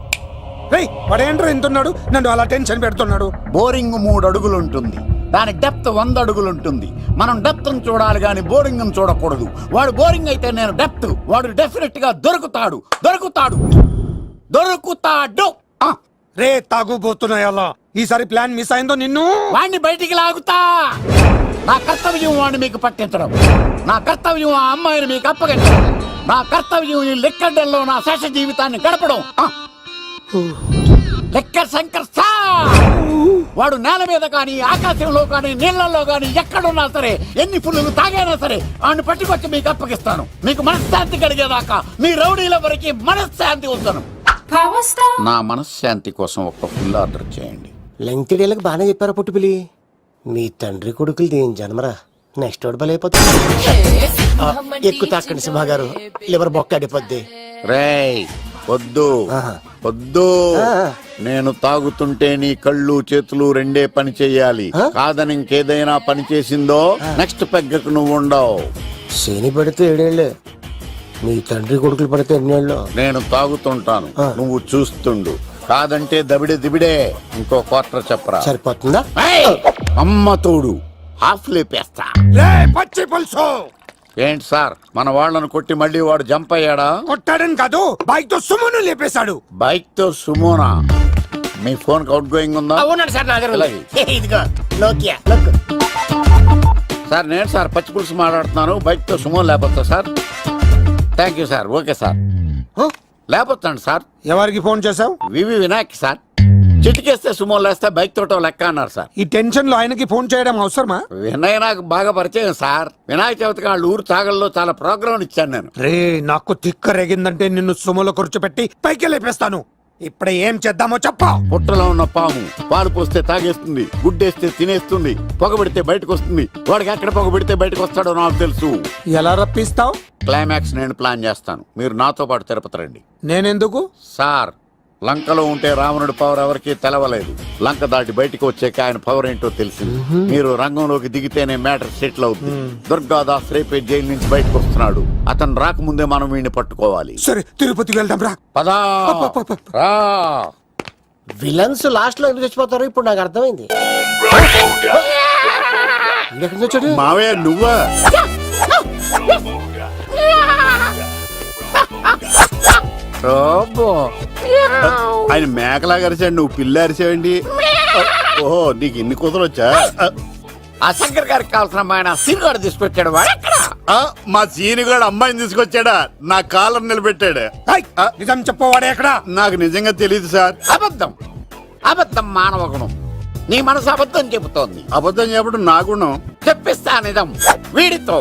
వాడేంట్రా ఎంతున్నాడు, నన్ను అలా టెన్షన్ పెడుతున్నాడు. బోరింగ్ 3 అడుగులు ఉంటుంది, దాని డెప్త్ 100 అడుగులు ఉంటుంది. మనం డెప్త్ చూడాలి గాని బోరింగ్ చూడకూడదు. వాడు బోరింగ్ అయితే నేను డెప్త్. వాడు డెఫినెట్ గా దొరుకుతాడు. రే తాగుబోతున్నాయి అలా. ఈసారి ప్లాన్ మిస్ అయిందో నిన్ను వాడిని బయటికి లాగుతా. నా కర్తవ్యం వాడిని మీకు పట్టించడం, నా కర్తవ్యం ఆ అమ్మాయిని మీకు అప్పగించడం, నా కర్తవ్యం ఈ లెక్కడ్డల్లో నా శేష జీవితాన్ని గడపడం. లెక్కర్ శంకర్ సార్, వాడు నేల మీద కానీ ఆకాశంలో కానీ నీళ్లలో కానీ ఎక్కడున్నా సరే, ఎన్ని పుల్లులు తాగైనా సరే వాడిని పట్టుకొచ్చి మీకు అప్పగిస్తాను. మీకు మనశ్శాంతి కలిగేదాకా మీ రౌడీల వరకు మనశ్శాంతి ఉంచను. నా మనశ్శాంతి కోసం ఒక్క ఫుల్ ఆర్డర్ చేయండి. లెంగ్త్ డేలకు బాగానే చెప్పారా పుట్టుపిలి? మీ తండ్రి కొడుకులు దేని జన్మరా, నెక్స్ట్ ఓడి బలైపోతుంది. ఎక్కువ తాకండి సింహ గారు, లివర్ బొక్క అడిపోద్ది. రేయ్ వద్దు వద్దు, నేను తాగుతుంటే నీ కళ్ళు చేతులు రెండే పని చెయ్యాలి. కాదని ఇంకేదైనా పని చేసిందో నెక్స్ట్ పెగ్గకు నువ్వు ఉండవు. శని పడితే 7 ఏళ్ళే, మీ తండ్రి కొడుకులు పడితే 8 ఏళ్ళు. నేను తాగుతుంటాను, నువ్వు చూస్తుండు. కాదంటే దబిడే దిబిడే. ఇంకో క్వార్టర్ చెప్పరా? సరిపోతుందా? అమ్మ తోడు హాఫ్ లేపేస్తా. పచ్చి పులుసు ఏంటి సార్, మన వాళ్ళను కొట్టి మళ్ళీ వాడు జంప్ అయ్యాడా? కొట్టాడని కాదు, బైక్ తో సుమోను లేపేశాడు. బైక్ తో సుమోనా? మీ ఫోన్ అవుట్ గోయింగ్ ఉందా? సార్ నేను సార్ పచ్చి పులుసు మాట్లాడుతున్నాను. బైక్ తో సుమో లేకపోతా sir. Thank you sir. Okay sir. లేకపోతాను సార్. ఎవరికి ఫోన్ చేసావు? వివి వినాయక్ సార్. చిటికేస్తే సుమో లేస్తే బైక్ తోటో లెక్క అన్నారు సార్. ఈ టెన్షన్ లో ఆయనకి ఫోన్ చేయడం అవసరమా? వినయ్ నాకు బాగా పరిచయం సార్. వినాయక చవితికి వాళ్ళ ఊరు చాగల్లో చాలా ప్రోగ్రాంలు ఇచ్చాను నేను. రే నాకు తిక్క రేగిందంటే నిన్ను సుమలో కూర్చోపెట్టి పైకి లేపేస్తాను. ఇప్పుడు ఏం చేద్దామో చెప్పా. పుట్టలో ఉన్న పాము పాలు పోస్తే తాగేస్తుంది, గుడ్డేస్తే తినేస్తుంది, పొగబెడితే బయటకు వస్తుంది. వాడికి ఎక్కడ పొగబెడితే బయటకు వస్తాడో నాకు తెలుసు. ఎలా రప్పిస్తావు? క్లైమాక్స్ నేను ప్లాన్ చేస్తాను. మీరు నాతో పాటు తిరుపతి రండి. నేనెందుకు? సార్, లంకలో ఉంటే రావణుడి పవర్ ఎవరికి తెలవలేదు. లంక దాటి బయటికి వచ్చాక ఆయన పవర్ ఏంటో తెలిసింది. మీరు రంగంలోకి దిగితేనే మ్యాటర్ సెటిల్ అవుతుంది. దుర్గాదాస్ రేపే జైలు నుంచి బయటకు వస్తున్నాడు. అతను రాకముందే మనం వీడిని పట్టుకోవాలి. సరే తిరుపతికి వెళ్దాం రా. పదా రా. విలన్స్ లాస్ట్ లో ఎందుకు చచ్చిపోతారు ఇప్పుడు నాకు అర్థమైంది. ఎక్కడి నుంచి వచ్చాడు? మావయ్య నువ్వా? ఆయన మేకలా అరిచాడు, నువ్వు పిల్ల అరిచావండి. ఓహో, నీకు ఇన్ని కుదరొచ్చా? ఆ శంకర్ గారికి కావాల్సిన అమ్మాయి సీనుగాడు తీసుకొచ్చాడు. మా సీనుగాడు అమ్మాయిని తీసుకొచ్చాడా? నా కాలర్ నిలబెట్టాడు. నిజం చెప్పవాడే ఎక్కడ? నాకు నిజంగా తెలియదు సార్. అబద్ధం, అబద్ధం మానవ గుణం. నీ మనసు అబద్ధం చెబుతోంది. అబద్ధం చెప్పడం నా గుణం. చెప్పిస్తా నిజం వీడితో.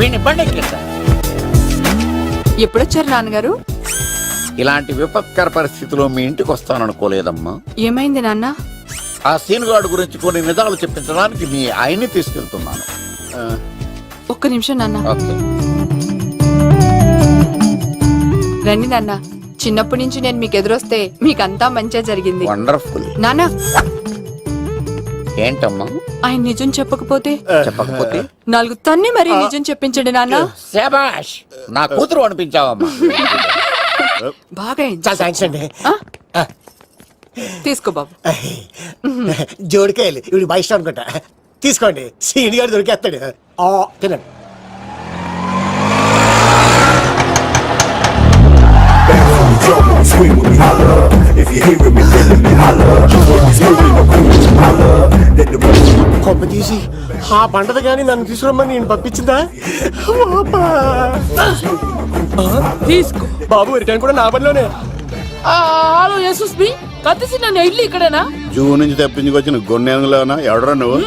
వీడిని బండెక్కిస్తా. ఎప్పుడొచ్చారు నాన్నగారు? ఇలాంటి విపత్కర పరిస్థితిలో మీ ఇంటికి వస్తాననుకోలేదమ్మా. ఏమైంది నాన్న? ఆ సీనుగాడు గురించి కొన్ని నిజాలు చెప్పించడానికి మీ ఆయన్ని తీసుకెళ్తున్నాను. ఒక్క నిమిషం నాన్న. రండి నాన్న. చిన్నప్పటి నుంచి నేను మీకు ఎదురొస్తే మీకంతా మంచిగా జరిగింది. వండర్ఫుల్. నాన్న, ఏంటమ్మా? ఆయన నిజం చెప్పకపోతే చెప్పకపోతే 4 తన్ని మరీ నిజం చెప్పించండి నాన్న. శభాష్, నా కూతురు అనిపించావమ్మా. బాగా థ్యాంక్స్ అండి. తీసుకో బాబు. జోడికాయలు ఇవి బాగా ఇష్టం అనుకుంటా. తీసుకోండి, సీని గారు దొరికేస్తాడు. తినండి. కొమ్మ తీసి ఆ పంటది కానీ నన్ను తీసుకురమ్మని నేను పంపించిందా? తీసుకో బాబు, రిటర్న్ కూడా నా పనిలోనే. హలో యశస్వి, కత్తిసి నన్ను ఇల్లు ఇక్కడేనా? జూ నుంచి తప్పించుకొచ్చిన గొన్నెలోనా? ఎవడరా నువ్వు?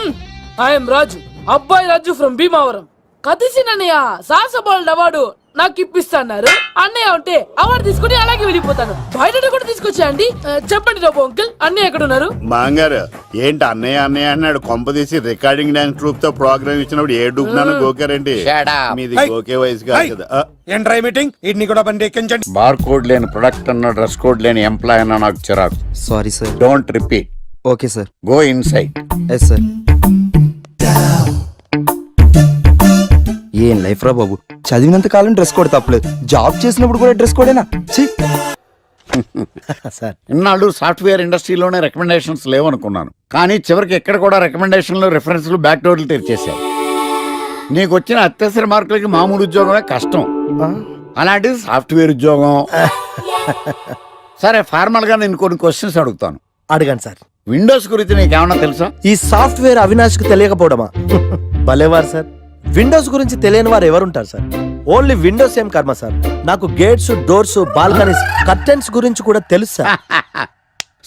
ఐఎమ్ రాజు, అబ్బాయి రాజు ఫ్రమ్ భీమావరం. కత్తిసి నన్నయ్య సాహసబాల్ అవార్డు నాకు ఇప్పిస్తాన్నారు. అన్నయ్య ఉంటే అవార్డు తీసుకుని అలాగే వెళ్ళిపోతాను. బయట కూడా తీసుకొచ్చా అండి. చెప్పండి రాబు అంకుల్, అన్నయ్య ఎక్కడ ఉన్నారు? మాంగారు ఏంటి అన్నయ్య అన్నయ్య అన్నాడు? కొంప తీసి రికార్డింగ్ డాన్స్ ట్రూప్ తో ప్రోగ్రామ్ ఇచ్చినప్పుడు ఏ డూబ్నాను గోకారండి. మీది గోకే వయసు కాదు కదా. ఏంట్రై మీటింగ్? ఇడ్ని కూడా బండి ఎక్కించండి. బార్ కోడ్ లేని ప్రొడక్ట్ అన్న, డ్రెస్ కోడ్ లేని ఎంప్లాయ్ అన్న నాకు చిరాకు. Sorry sir. Don't repeat. Okay sir. Go inside. Yes sir. ఏం లైఫ్ రా బాబు, చదివినంత కాలం డ్రెస్ కోడ్ తప్పలేదు, జాబ్ చేసినప్పుడు కూడా డ్రెస్ కోడేనా? సార్, ఇన్నాళ్ళు సాఫ్ట్వేర్ ఇండస్ట్రీలోనే రికమెండేషన్స్ లేవనుకున్నాను, కానీ చివరికి ఎక్కడ కూడా రికమెండేషన్లు, రిఫరెన్స్లు, బ్యాక్ డోర్లు తెరిచేశారు. నీకు వచ్చిన అత్యవసర మార్కులకి మామూలు ఉద్యోగమే కష్టం, అలాంటిది సాఫ్ట్వేర్ ఉద్యోగం. సరే, ఫార్మల్ గా నేను కొన్ని క్వశ్చన్స్ అడుగుతాను. అడగండి సార్. విండోస్ గురించి నీకేమన్నా తెలుసా? ఈ సాఫ్ట్వేర్ అవినాష్కి తెలియకపోవడమా? భలేవారు సార్. విండోస్ గురించి తెలియని వారు ఎవరుంటారు సార్? ఓన్లీ విండోస్ ఏం కర్మ సార్, నాకు గేట్స్, డోర్స్, బాల్కనీస్, కర్టెన్స్ గురించి కూడా తెలుసు సార్.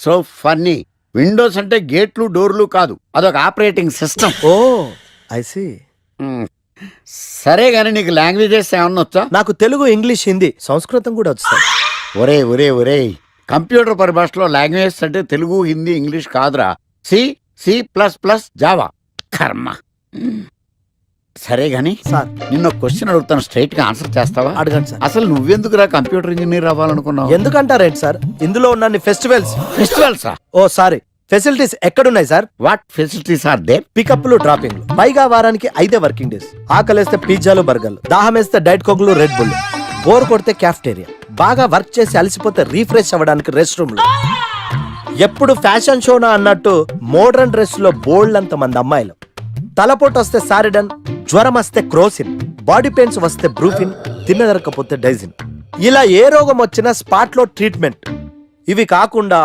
So funny. విండోస్ అంటే గేట్లు, డోర్లు కాదు, అదొక operating system. Oh I see. సరే గానీ నీకు లాంగ్వేజెస్ ఏమన్నా వచ్చా? నాకు తెలుగు, ఇంగ్లీష్, హిందీ, సంస్కృతం కూడా వచ్చు సార్. ఒరే ఒరే ఒరే, కంప్యూటర్ పరిభాషలో లాంగ్వేజెస్ అంటే తెలుగు, హిందీ, ఇంగ్లీష్ కాదురా. C, C plus plus, Java. కర్మ. సరే గాని నిన్న క్వశ్చన్ అడుగుతాను, స్ట్రైట్ గా ఆన్సర్ చేస్తావా? అడగండి సార్. అసలు నువ్వెందుకురా కంప్యూటర్ ఇంజనీర్ అవ్వాలనుకున్నావు? ఎందుకంటారేంటి సార్, ఇందులో ఉన్న ఫెస్టివల్స్. ఫెస్టివల్సా? ఓ సారీ, ఫెసిలిటీస్ ఎక్కడున్నాయి sir? What facilities are they? పికప్లు, డ్రాపింగ్లు, పైగా వారానికి 5 వర్కింగ్ డేస్. ఆకలేస్తే పిజ్జాలు, బర్గర్లు, దాహం వేస్తే డైట్ కోక్లు, రెడ్ బుల్, బోర్ కొడితే క్యాఫ్టేరియా, బాగా వర్క్ చేసి అలసిపోతే రీఫ్రెష్ అవ్వడానికి రెస్ట్ రూమ్లు. ఎప్పుడు ఫ్యాషన్ షోనా అన్నట్టు మోడర్న్ డ్రెస్ లో బోల్డ్ అంత మంది అమ్మాయిలు. తలపోటు వస్తే సారిడన్, జ్వరం వస్తే క్రోసిన్, బాడీ పెయిన్స్ వస్తే బ్రూఫిన్, తిన్నదరకపోతే డైజిన్. ఇలా ఏ రోగం వచ్చినా స్పాట్ లో ట్రీట్మెంట్. ఇవి కాకుండా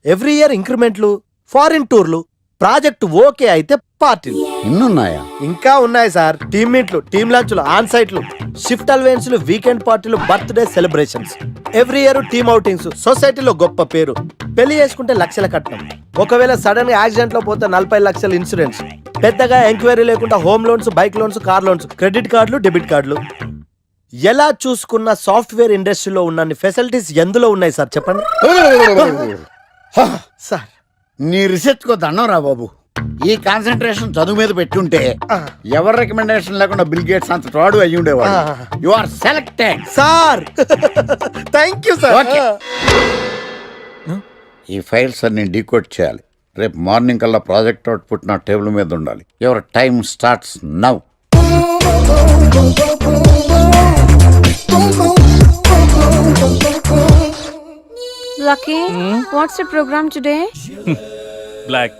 ఎవ్రీ ఇయర్ ఇంక్రిమెంట్లు, ఫారిన్ టూర్లు, ప్రాజెక్ట్ ఓకే అయితే పార్టీలు. ఇన్నున్నాయా? ఇంకా ఉన్నాయి సార్. టీమ్ మీట్లు, టీమ్ లంచ్లు, ఆన్ సైట్లు, షిఫ్ట్ అలవెన్స్, వీకెండ్ పార్టీలు, birthday celebrations, every year team outings, సొసైటీలో గొప్ప పేరు. పెళ్లి చేసుకుంటే లక్షల కట్నం, ఒకవేళ సడన్ గా యాక్సిడెంట్ లో పోతే 40 లక్షల ఇన్సూరెన్స్, పెద్దగా ఎంక్వైరీ లేకుండా home loans, bike loans, car loans, credit కార్డులు, డెబిట్ కార్డులు. ఎలా చూసుకున్న సాఫ్ట్వేర్ ఇండస్ట్రీలో ఉన్న ఫెసిలిటీస్ ఎందులో ఉన్నాయి సార్ చెప్పండి. సార్ నీ రీసెర్చ్ కో దండం రా బాబు. ఈ కాన్సన్ట్రేషన్ చదువు మీద పెట్టుంటే ఎవరి రికమెండేషన్ లేకుండా బిల్ గేట్స్ అంత ఫ్రాడ్ అయ్యి ఉండేవాడు. You are selected sir. Thank you sir. ఈ ఫైల్స్ అన్ని డీకోడ్ చేయాలి. రేపు మార్నింగ్ కల్లా ప్రాజెక్ట్ అవుట్పుట్ నా టేబుల్ మీద ఉండాలి. Your time starts now. Lucky, what's the program today? Block.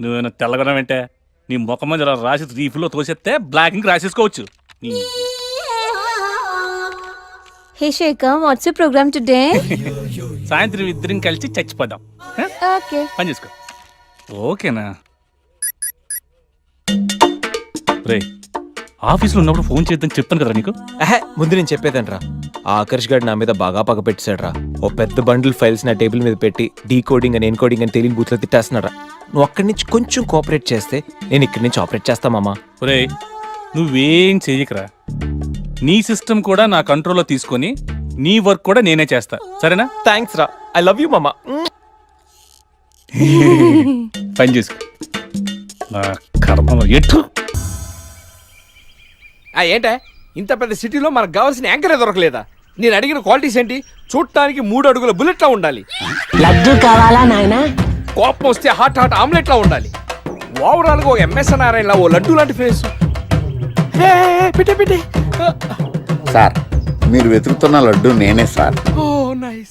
నువ్వేనా తెల్లగొన వెంటే నీ ముఖం మీద రాసి రీఫ్లో తోసేస్తే బ్లాక్ ఇంక రాసేసుకోవచ్చు. Hey Shekhar, what's the program today? సాయంత్రం ఇద్దరం కలిసి చచ్చిపోదాం. Okay. పని చేసుకో. ఓకేనా? రే, ఆఫీస్లో ఉన్నప్పుడు ఫోన్ చేద్దాం చెప్తాను కదా నీకు. ముందు నేను చెప్పేదంట్రా, ఆ ఆకర్ష్ గారు నా మీద బాగా పగ పెట్టాడురా. ఓ పెద్ద బండిల్ ఫైల్స్ నా టేబుల్ మీద పెట్టి డీకోడింగ్ అని ఎన్కోడింగ్ అని తెలియని బూత్లో తిట్టేస్తున్నారా. నువ్వు అక్కడి నుంచి కొంచెం కోఆపరేట్ చేస్తే నేను ఇక్కడి నుంచి ఆపరేట్ చేస్తా మామా. రే, నువ్వేం చెయ్యకరా. నీ సిస్టమ్ కూడా నా కంట్రోల్లో తీసుకొని నీ వర్క్ కూడా నేనే చేస్తా, సరేనా? థ్యాంక్స్ రా, ఐ లవ్ యూ మామా. పని చేసుకో. నా కర్మ ఎటు. ఏంటే ఇంత పెద్ద సిటీలో మనకు కావాల్సిన యాంకరే దొరకలేదా? నేను అడిగిన క్వాలిటీస్ ఏంటి? చూడటానికి 3 అడుగుల బుల్లెట్లా ఉండాలి, లడ్డు కావాలా నాయనా, కోపం వస్తే హాట్ ఆమ్లెట్లా ఉండాలి, ఓవరాల్ గా ఒక ఎంఎస్ఎన్ నారాయణ ఓ లడ్డు లాంటి ఫేస్. పిటే సార్ మీరు వెతుకుతున్న లడ్డు నేనే sir.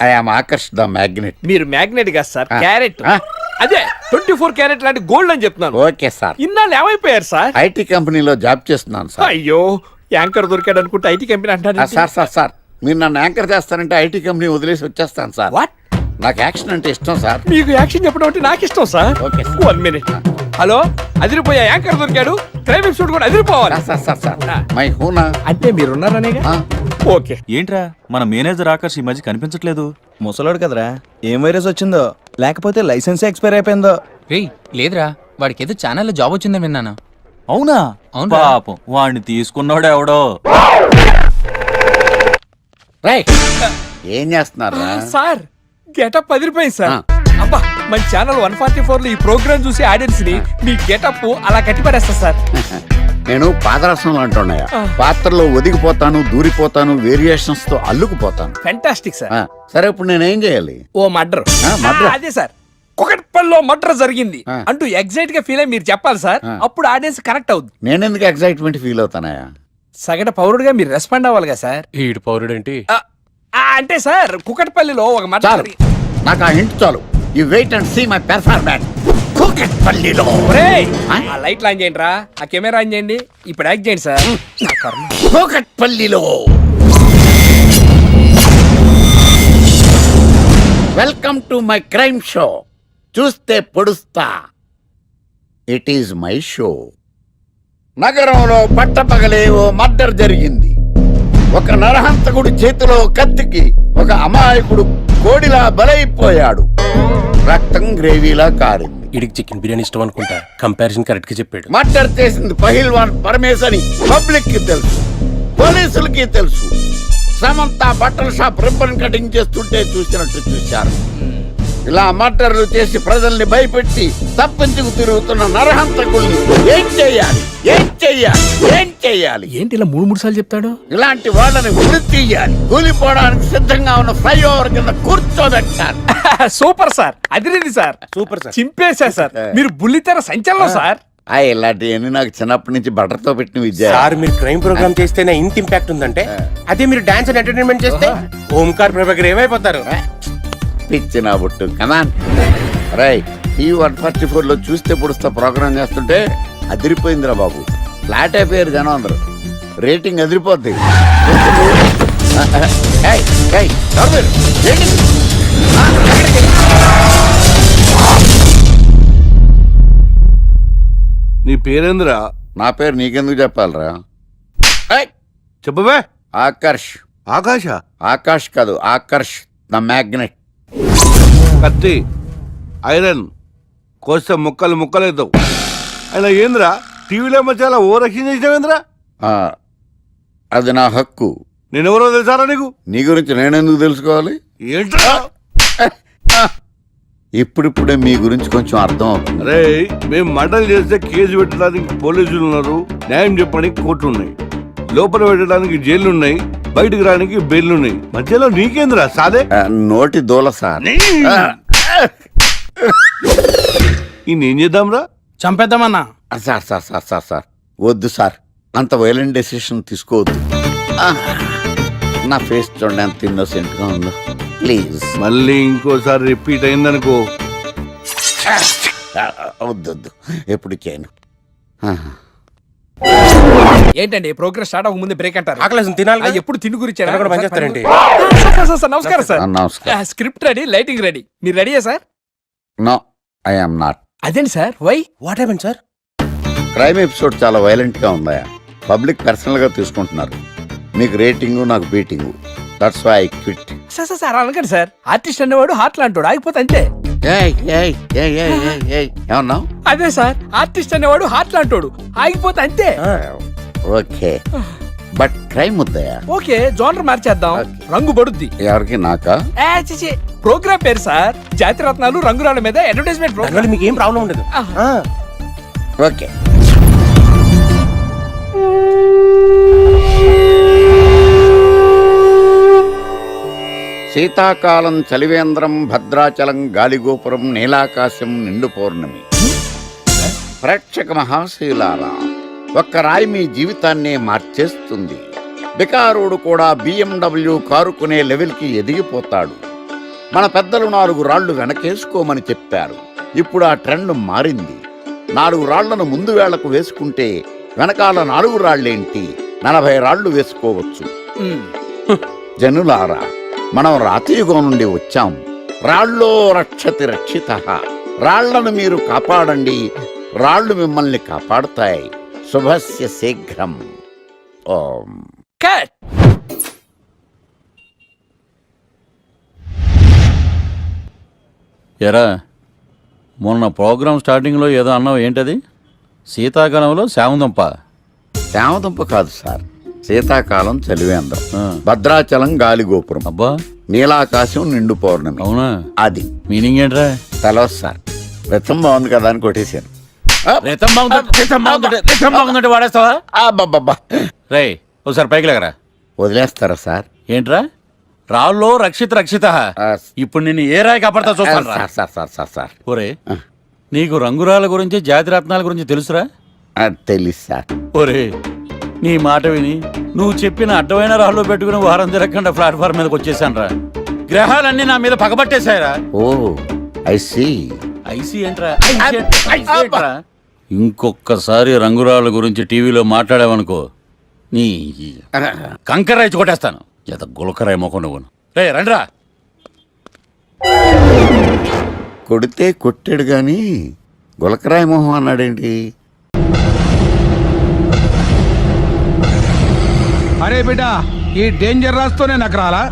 I am Akarsh the magnet. మీరు మ్యాగ్నెట్ కాదు సార్, క్యారెట్. అదే 24 క్యారెట్ లాంటి గోల్డ్ అని చెప్తున్నాను. Okay sir. ఇన్నాళ్ళు ఏమైపోయారు సార్? ఐటీ కంపెనీలో జాబ్ చేస్తున్నాను సార్. అయ్యో, యాంకర్ దొరికాడు అనుకుంటే ఐటీ కంపెనీ అంటాను. సార్ మీరు నన్ను యాంకర్ చేస్తానంటే ఐటీ కంపెనీ వదిలేసి వచ్చేస్తాను సార్. వాట్? నాకు యాక్షన్ అంటే ఇష్టం సార్. మీకు యాక్షన్ చెప్పడం అంటే నాకు ఇష్టం సార్. Okay, 1 minute. హలో, అదిరిపోయా యాంకర్ దొరికాడు, క్రైమ్ ఎపిసోడ్ కూడా అదిరిపోవాలి. మై హూనా అంటే మీరున్నారనే. ఓకే. ఏంట్రా మన మేనేజర్ ఆకర్ష్ ఈ మధ్య కనిపించట్లేదు? ముసలోడు కదరా, ఏం వైరస్ వచ్చిందో, లేకపోతే లైసెన్స్ ఎక్స్పైర్ అయిపోయిందో. లేదురా, వాడికి ఏదో ఛానల్లో జాబ్ వచ్చిందని విన్నాను. అవునా? పాపం వాడిని తీసుకున్నాడు ఎవడో. ఏం చేస్తున్నారు సార్? గెటప్ అదిరిపోయింది సార్. అబ్బా, మన ఛానల్ 144 లో ఈ ప్రోగ్రామ్ చూసి ఆడియన్స్ ని మీ గెటప్ అలా కట్టిపడేస్తా సార్. నేను పాదరసం అంటున్నాయా, పాత్రలో ఒదిగిపోతాను, దూరిపోతాను, వేరియేషన్స్ తో అల్లుకుపోతాను. Fantastic sir. సరే ఇప్పుడు నేనేం చేయాలి? ఓ మర్డర్. అదే సార్, కుకట్పల్లిలో మర్డర్ జరిగింది అంటూ ఎగ్జైట్ గా ఫీల్ అయ్యి మీరు చెప్పాలి సార్. అప్పుడు ఆడియన్స్ కనెక్ట్ అవుద్ది. నేనెందుకు ఎగ్జైట్మెంట్ ఫీల్ అవుతానయా? సగటు పౌరుడుగా మీరు రెస్పాండ్ అవ్వాలి కదా సార్. ఈడు పౌరుడు ఏంటి అంటే సార్, కుకట్పల్లిలో ఒక మర్డర్. నాకు ఆ హింట్ చాలు. You wait and see my performance. కుకట్పల్లిలో ఆ లైట్ ఆన్ చేయండి రా, ఆ కెమెరా ఆన్ చేయండి, ఇప్పుడు యాక్ట్ చేయండి సార్. కుకట్పల్లిలో welcome to my crime show. చూస్తే పొడుస్తా, ఇట్ ఈజ్ మై షో. నగరంలో పట్టపగలే ఓ మర్డర్ జరిగింది. ఒక నరహంతకుడు చేతిలో కత్తికి ఒక అమాయకుడు కోడిలా బలైపోయాడు. రక్తం గ్రేవీలా కారింది. ఇడికి చికెన్ బిర్యానీ ఇష్టం అనుకుంటా, కంపారిజన్ కరెక్ట్ గా చెప్పాడు. మర్డర్ చేసింది పహిల్వాన్ పరమేశ్ అని పబ్లిక్ కి తెలుసు, పోలీసులకి తెలుసు. సమంత బట్టల షాప్ రిబ్బన్ కటింగ్ చేస్తుంటే చూసినట్టు చూశారు. ఇలా మర్డర్లు చేసి ప్రజల్ని భయపెట్టి తప్పించుకు తిరుగుతున్న నరహంతకుల్ని ఏం చెయ్యాలి? ఏంటి ఇలా 3 సార్లు చెప్తాడు? ఇలాంటి వాళ్ళని ఉరి తీయాలి. కూలిపోవడానికి సిద్ధంగా ఉన్న ఫ్లైఓవర్ కింద కూర్చోబెట్టాలి. సూపర్ సార్, అదిరింది సార్. సూపర్ సార్, చింపేశా సార్. మీరు బుల్లితెర సంచలనం సార్. ఇలాంటివన్నీ నాకు చిన్నప్పటి నుంచి బట్టర్తో పెట్టిన విద్య సార్. మీరు క్రైమ్ ప్రోగ్రామ్ చేస్తేనే ఇంత ఇంపాక్ట్ ఉందంటే, అదే మీరు డాన్స్ అండ్ ఎంటర్టైన్మెంట్ చేస్తే ఓంకార్ ప్రభాకర్ ఏమైపోతారు? పిచ్చిన బుట్టు కమాన్. రైట్, ఈ 144 లో చూస్తే పొడుస్తా ప్రోగ్రామ్ చేస్తుంటే అదిరిపోయిందిరా బాబు. ఫ్లాట్ అయిపోయారు జనం అందరూ. రేటింగ్ అదిరిపోద్ది. నీ పేరేంద్రా? నా పేరు నీకెందుకు చెప్పాలరా? చెప్పవే. ఆకర్ష్. ఆకాశ? ఆకాష్ కాదు, ఆకర్ష్ ద మ్యాగ్నెట్. కత్తి, ఐరన్ కోస్తే ముక్కలు ముక్కలేద్దావు. అయినా ఏంద్రా టీవీలో చాలా ఓ రక్షణ చేసినావేంద్రా? అది నా హక్కు. నేనెవరో తెలుసారా నీకు? నీ గురించి నేనెందుకు తెలుసుకోవాలి? ఏంట్రా? ఇప్పుడిప్పుడే మీ గురించి కొంచెం అర్థం అవుతుంది. అరే, మేము మర్డర్ చేస్తే కేసు పెట్టడానికి పోలీసులు ఉన్నారు, న్యాయం చెప్పడానికి కోర్టు ఉన్నాయి, లోపల పెట్టడానికి జైలు ఉన్నాయి, బయటకు రావడానికి బెయిల్ ఉన్నాయి. మధ్యలో నీకేంద్రా సాదే? నోటి దూల సార్. ఏం చేద్దాంరా? చంపేద్దామన్నా. Sir sir sir sir sir వద్దు సార్, అంత వైలెంట్ డెసిషన్ తీసుకోవద్దు. నా ఫేస్ చూడండి ఎంత ఇన్నోసెంట్ గా ఉందో. ప్లీజ్. మళ్ళీ ఇంకోసారి రిపీట్ అయిందనుకో. వద్దొద్దు, ఎప్పుడు చేయను. ఏంటండి ప్రోగ్రెస్ స్టార్ట్ అవ్వక ముందే బ్రేక్ అంటారు? ఆకలేసం తినాలి. ఎప్పుడు తిని గురించి పనిచేస్తారండి. నమస్కారం సార్. నమస్కారం. Script ready, lighting ready. మీరు రెడీయా sir? No, I am not. అదేంటి sir, why? What happened sir? Crime episode చాలా వైలెంట్ గా ఉందా? పబ్లిక్ పర్సనల్ గా తీసుకుంటున్నారు. మీకు రేటింగ్, నాకు beating. That's why I quit. Sir sir sir అనకండి సార్. ఆర్టిస్ట్ అనేవాడు హార్ట్ లాంటాడు, ఆగిపోతే అంతే. ఏమన్నావు? అదే సార్, ఆర్టిస్ట్ అనేవాడు హార్ట్ లాంటాడు, ఆగిపోతే అంతే. ఓకే, బట్ క్రైమ్ వద్దయా? ఓకే, జోనర్ మార్చేద్దాం, రంగు పడుద్ది. ఎవరికి? నాకా? ప్రోగ్రామ్ పేరు సార్ జాతిరత్నాలు రంగురాళ్ళ మీద అడ్వర్టైజ్మెంట్ ప్రోగ్రామ్. మీకు ఏం ప్రాబ్లం ఉండదు. ఓకే. శీతాకాలం చలివేంద్రం, భద్రాచలం గాలిగోపురం, నీలాకాశం, నిండు పౌర్ణమి. ప్రేక్షక మహాశీలారా, ఒక్క రాయి మీ జీవితాన్నే మార్చేస్తుంది. బికారుడు కూడా BMW కారు కొనే లెవెల్కి ఎదిగిపోతాడు. మన పెద్దలు 4 రాళ్లు వెనకేసుకోమని చెప్పారు. ఇప్పుడు ఆ ట్రెండ్ మారింది. 4 రాళ్లను ముందు వేళ్లకు వేసుకుంటే వెనకాల 4 రాళ్లేంటి 40 రాళ్లు వేసుకోవచ్చు. జనులారా, మనం రాతియుగం నుండి వచ్చాం. రాళ్ళో రక్షతి రక్షిత. రాళ్లను మీరు కాపాడండి, రాళ్లు మిమ్మల్ని కాపాడుతాయి. శుభస్య శీఘ్రం. ఓం. ఎరా, మొన్న ప్రోగ్రామ్ స్టార్టింగ్లో ఏదో అన్నావు, ఏంటది? శీతాకాలంలో శామదుంప. శామదుంప కాదు సార్, శీతాకాలం చలివేంద్రం, భద్రాచలం గాలిగోపురం, అబ్బా, నీలాకాశం, నిండు పౌర్ణమి. అవునా? అది మీనింగ్ ఏంట్రా? తెలవదు సార్. రతం బాగుంది కదా అని కొట్టేశాను. వాడేస్తావా? రే, ఒకసారి పైకి లేకరా. వదిలేస్తారా సార్? ఏంట్రా? రాళ్ళో రక్షిత రక్షిత. ఇప్పుడు నేను ఏ రాయి కాపాడతా చూస్తాను. సార్ సార్ సార్ సార్ ఒరే, నీకు రంగురాల గురించి, జాతిరత్నాల గురించి తెలుసురా? తెలుసు సార్. ఒరే, నీ మాట విని నువ్వు చెప్పిన అడ్డమైన రాళ్ళు పెట్టుకుని వారం తిరగకుండా ప్లాట్ఫామ్ మీదకి వచ్చేసాను రా. గ్రహాలన్నీ నా మీద పగబట్టేశాయరా. ఓ, ఐ సీ. ఐసీ ఏంట్రా? ఇంకొక్కసారి రంగురాళ్ళ గురించి టీవీలో మాట్లాడావనుకో, నీ కంకర్రాయి కొట్టేస్తాను. ఎంత గులకరాయి మొక్క నువ్వు. రే రండిరా. కొడితే కొట్టాడు గాని గులకరాయి మొహం అన్నాడేంటి? అరే బిడ్డ, ఈ డేంజర్ రాస్తూనే నాకు రాలా?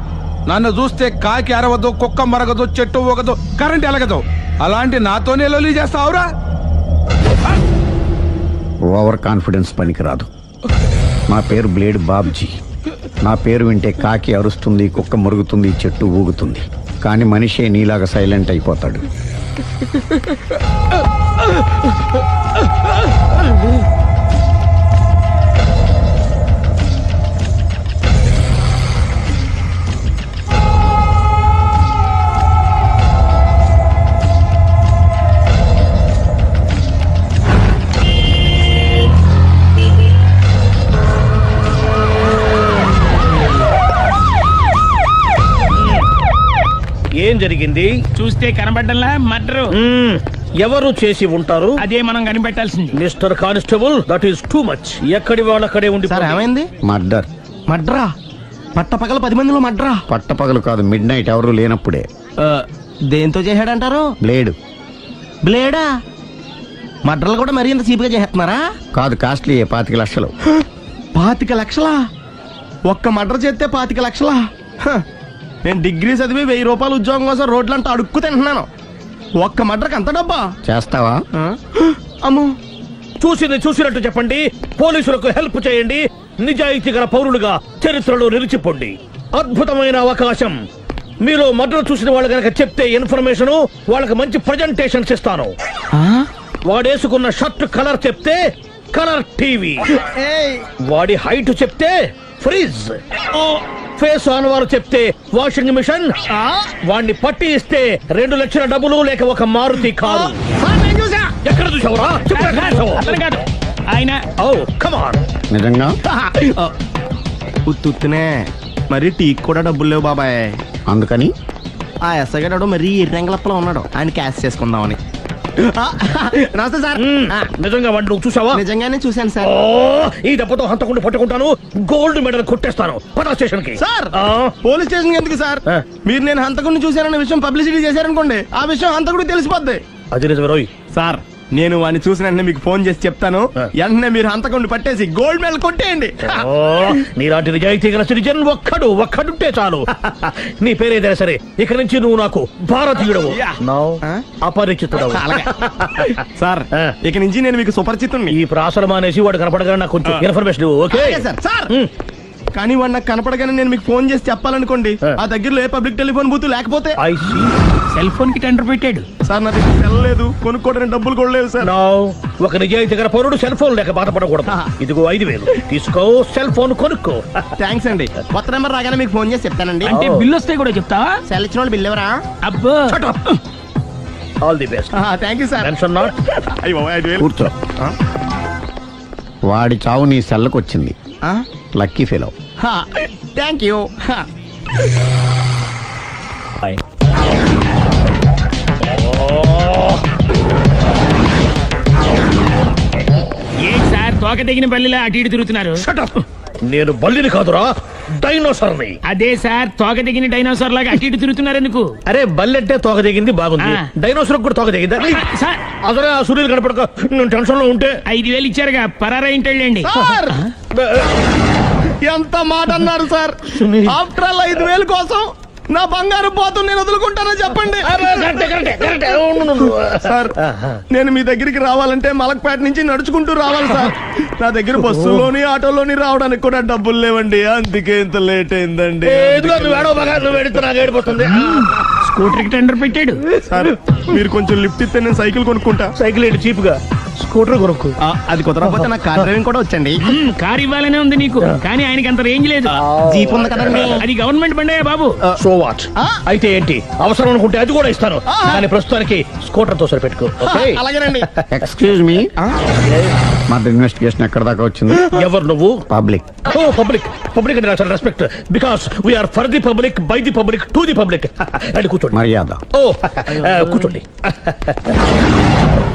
నన్ను చూస్తే కాకి అరవదు, కుక్క మరగదు, చెట్టు ఊగదు, కరెంట్ ఎలగదు. అలాంటి నాతోనే లొల్లి చేస్తావురా? ఓవర్ కాన్ఫిడెన్స్ పనికిరాదు. నా పేరు బ్లేడ్ బాబ్జీ. నా పేరు వింటే కాకి అరుస్తుంది, కుక్క మురుగుతుంది, చెట్టు ఊగుతుంది, కానీ మనిషే నీలాగా సైలెంట్ అయిపోతాడు. ఏం జరిగింది? చూస్తే కనబడ్డంలా మర్డరు. ఎవరు చేసి ఉంటారు? అదే మనం కనిపెట్టాల్సింది. Mister constable, that is too much. ఎక్కడి వాళ్ళక్కడే ఉండి. ఏమైంది? మర్డర్. మడ్రా? పట్టపగల 10 మందిలో మడ్రా? పట్టపగలు కాదు, మిడ్ నైట్ ఎవరు లేనప్పుడే. దేంతో చేశాడంటారు? బ్లేడ్. బ్లేడా? మడ్రలు కూడా మరీ ఇంత చీప్గా చేస్తున్నారా? కాదు, కాస్ట్లీ. 25 లక్షలు. 25 లక్షలా? ఒక్క మర్డర్ చేస్తే 25 లక్షలా? నేను డిగ్రీ చదివి 1000 రూపాయలు ఉద్యోగం కోసం రోడ్లంతా అడుక్కు తింటున్నాను. ఒక్క మర్డర్కి అంత డబ్బా? చేస్తావా? అమ్మో. చూసినట్టు చెప్పండి, పోలీసులకు హెల్ప్ చేయండి, నిజాయితీ గల పౌరులుగా చరిత్రలో నిలిచిపోండి. అద్భుతమైన అవకాశం. మీరు మర్డర్ చూసిన వాళ్ళు కనుక చెప్తే ఇన్ఫర్మేషన్, వాళ్ళకి మంచి ప్రజెంటేషన్స్ ఇస్తాను. వాడేసుకున్న షర్ట్ కలర్ చెప్తే కలర్ టీవీ, వాడి హైట్ చెప్తే ఫ్రిజ్, ఫేస్ ఆన్ వారు చెప్తే వాషింగ్ మిషన్, వాడిని పట్టి ఇస్తే 2 లక్షల డబ్బులు లేక ఒక మారుతి కారు. ఎక్కడ చూసావురా? ఆయన నిజంగా ఉత్తునే మరి టీకి కూడా డబ్బులు లేవు బాబాయ్. అందుకని ఆ ఎస్ఐ గారు మరీ ఎర్రంగలప్పలో ఉన్నాడు, ఆయన క్యాష్ చేసుకుందామని. నమస్తే సార్. నిజంగా వాడిని నువ్వు చూసావా? నిజంగానే చూశాను సార్. ఈ దెబ్బతో హంతకుండా పట్టుకుంటాను, గోల్డ్ మెడల్ కొట్టేస్తాను. పద స్టేషన్ కి. సార్ పోలీస్ స్టేషన్ ఎందుకు సార్? మీరు నేను హంతకుడిని చూశానన్న విషయం పబ్లిసిటీ చేశారనుకోండి, ఆ విషయం హంతకుడికి తెలిసిపోద్ది. అది నిజమే రోయ్. సార్ నేను వాడిని చూసిన వెంటనే మీకు ఫోన్ చేసి చెప్తాను, వెంటనే మీరు హంతకుడిని పట్టేసి గోల్డ్ మెడల్ కొట్టేయండి. నీలాంటి నిజాయితీ గల సిటిజన్ ఒక్కడుంటే చాలు. నీ పేరేదైనా సరే, ఇక నుంచి నువ్వు నాకు భారతీయుడవు, అపరిచితుడవు. సార్ ఇక నుంచి నేను మీకు సుపరిచితుడిని. ఈ ప్రాసలు మానేసి వాడు కనపడగానే నాకు కొంచెం ఇన్ఫర్మేషన్. Okay sir. కానీ వాడు నాకు కనపడగానే నేను మీకు ఫోన్ చేసి చెప్పాలనుకోండి, ఆ దగ్గరలో ఏ పబ్లిక్ టెలిఫోన్ బూత్ లేకపోతే. సెల్ ఫోన్ కి టెండర్ పెట్టాడు సార్. నా దగ్గర వెళ్ళలేదు, కొనుక్కోవడానికి డబ్బులు కూడా లేవు సార్. ఒక నిజాయితీ గల పౌరుడు సెల్ ఫోన్ లేక బాధపడకూడదు. ఇదిగో 5000 తీసుకో, సెల్ ఫోన్ కొనుక్కో. థ్యాంక్స్ అండి. కొత్త నెంబర్ రాగానే మీకు ఫోన్ చేసి చెప్తానండి. అంటే బిల్ వస్తే కూడా చెప్తావా? సెల్ ఇచ్చిన వాళ్ళు బిల్ ఎవరా? అబ్బో. All the best. Thank you sir. Tension not. కూర్చో. వాడి చావు నీ సెల్లకు వచ్చింది. Lucky fellow. Thank you. ఏంటి సార్ తోక తెగిన బల్లిలా అటు ఇటు తిరుగుతున్నారు? నేను బల్లిని కాదురా, డైనోసార్ని. అదే సార్, తోక తెగిన డైనోసార్ లాగా అటు ఇటు తిరుగుతున్నారు ఎందుకు? అరే బల్లెట్టే తోక దిగింది బాగుంది, డైనోసార్ కూడా తోక దిగిందా? అసలే ఆ సూర్యుడు కనపడక నేను టెన్షన్ లో ఉంటే 5000 ఇచ్చారుగా, పరారా ఇంటండి. ఎంత మాట అన్నారు సార్? ఆఫ్టర్ ఆల్ 5000 కోసం నా బంగారు పోతు నేను వదులుకుంటానని చెప్పండి సార్. నేను మీ దగ్గరికి రావాలంటే మలక్పేట నుంచి నడుచుకుంటూ రావాలి సార్. నా దగ్గర బస్సులోని ఆటోలోని రావడానికి కూడా డబ్బులు లేవండి, అందుకే ఇంత లేట్ అయిందండి. స్కూటర్ కి టెండర్ పెట్టాడు సార్. మీరు కొంచెం లిఫ్ట్ ఇస్తే నేను సైకిల్ కొనుక్కుంటా. సైకిల్ ఏంటి చీప్ గా, స్కూటర్ కొనుక్కు. అది కుదరకపోతే నాకు కార్ డ్రైవింగ్ కూడా వచ్చండి. కార్ ఇవ్వాలనే ఉంది నీకు, కానీ ఆయనకి అంత రేంజ్ లేదు. జీప్ ఉంది కదండి. అది గవర్నమెంట్ బండే బాబు. So what? అయితే ఏంటి, అవసరం అనుకుంటే అది కూడా ఇస్తాను, కానీ ప్రస్తుతానికి స్కూటర్ తో సరిపెట్టుకో. అలాగేనండి. ఎక్స్క్యూజ్ మీ, మా ఇన్వెస్టిగేషన్ ఎక్కడ దాకా వచ్చింది? ఎవరు నువ్వు? పబ్లిక్. ఓ పబ్లిక్. పబ్లిక్ అంటే చాలా respect, because we are for the public, by the public, to the public. అది కూర్చోండి. మర్యాద. ఓ కూర్చోండి.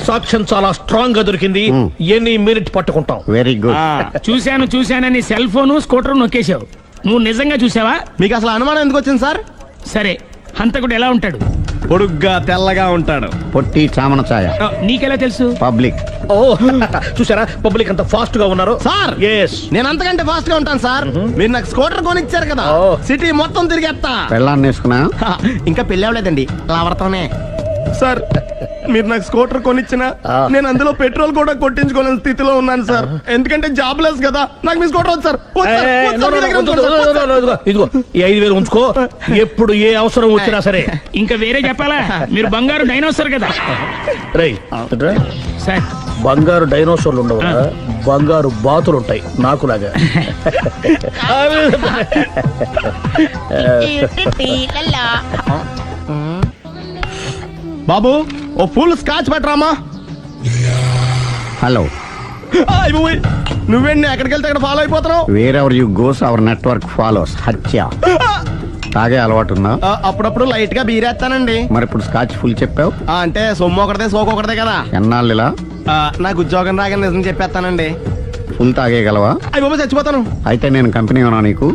సాక్ష్యం చాలా స్ట్రాంగ్ గా దొరికింది, ఎన్ని మినిట్ పట్టుకుంటాం. Very good. చూశానని సెల్ ఫోన్ స్కూటర్ నొక్కేశావు. నువ్వు నిజంగా చూసావా? మీకు అసలు అనుమానం ఎందుకు వచ్చింది సార్? సరే, హంతకుడు ఎలా ఉంటాడు? పొడుగ్గా తెల్లగా ఉంటాడు. పొట్టి చామన ఛాయ. నీకెలా తెలుసు? పబ్లిక్. ఓ చూసారా పబ్లిక్ అంత ఫాస్ట్ గా ఉన్నారు సార్. నేను అంతకంటే ఫాస్ట్ గా ఉంటాను సార్. మీరు నాకు స్కూటర్ కొనిచ్చారు కదా, సిటీ మొత్తం తిరిగేస్తా. పెళ్ళాన్ని వేసుకున్నా? ఇంకా పెళ్ళి అవ్వలేదండి, లావర్తోనే. సార్ మీరు నాకు స్కూటర్ కొనిచ్చిన నేను అందులో పెట్రోల్ కూడా కొట్టించుకోలేని స్థితిలో ఉన్నాను సార్. ఎందుకంటే జాబ్ లెస్ కదా, నాకు మీ స్కూటర్ వద్దు సార్. ఇదిగో ఈ 5000 ఉంచుకో, ఎప్పుడు ఏ అవసరం వచ్చినా సరే. ఇంకా వేరే చెప్పాలా? మీరు బంగారు డైనోసార్ కదా. రై సార్, బంగారు డైనోసార్లు ఉండవు, బంగారు బాతులు ఉంటాయి నాకులాగా. బాబు ఓ ఫుల్ స్కాచ్ పెట్టరామా. హలో. నువ్వేండి ఎక్కడికి వెళ్తే అక్కడ ఫాలో అయిపోతున్నావు? Wherever you goes our network follows. హత్య. తాగే అలవాటు ఉందా? అప్పుడప్పుడు లైట్ గా బీరేస్తానండి. మరి ఇప్పుడు స్కాచ్ ఫుల్ చెప్పావు అంటే సొమ్ము ఒకటిదే సోకు ఒకటిదే కదా. ఎన్నాళ్ళు ఇలా? నాకు ఉద్యోగం రాగానే నిజం చెప్పేస్తానండి. ఫుల్ తాగేయగలవా? అయ్యి బాబు చచ్చిపోతాను. అయితే నేను కంపెనీ ఉన్నా నీకు?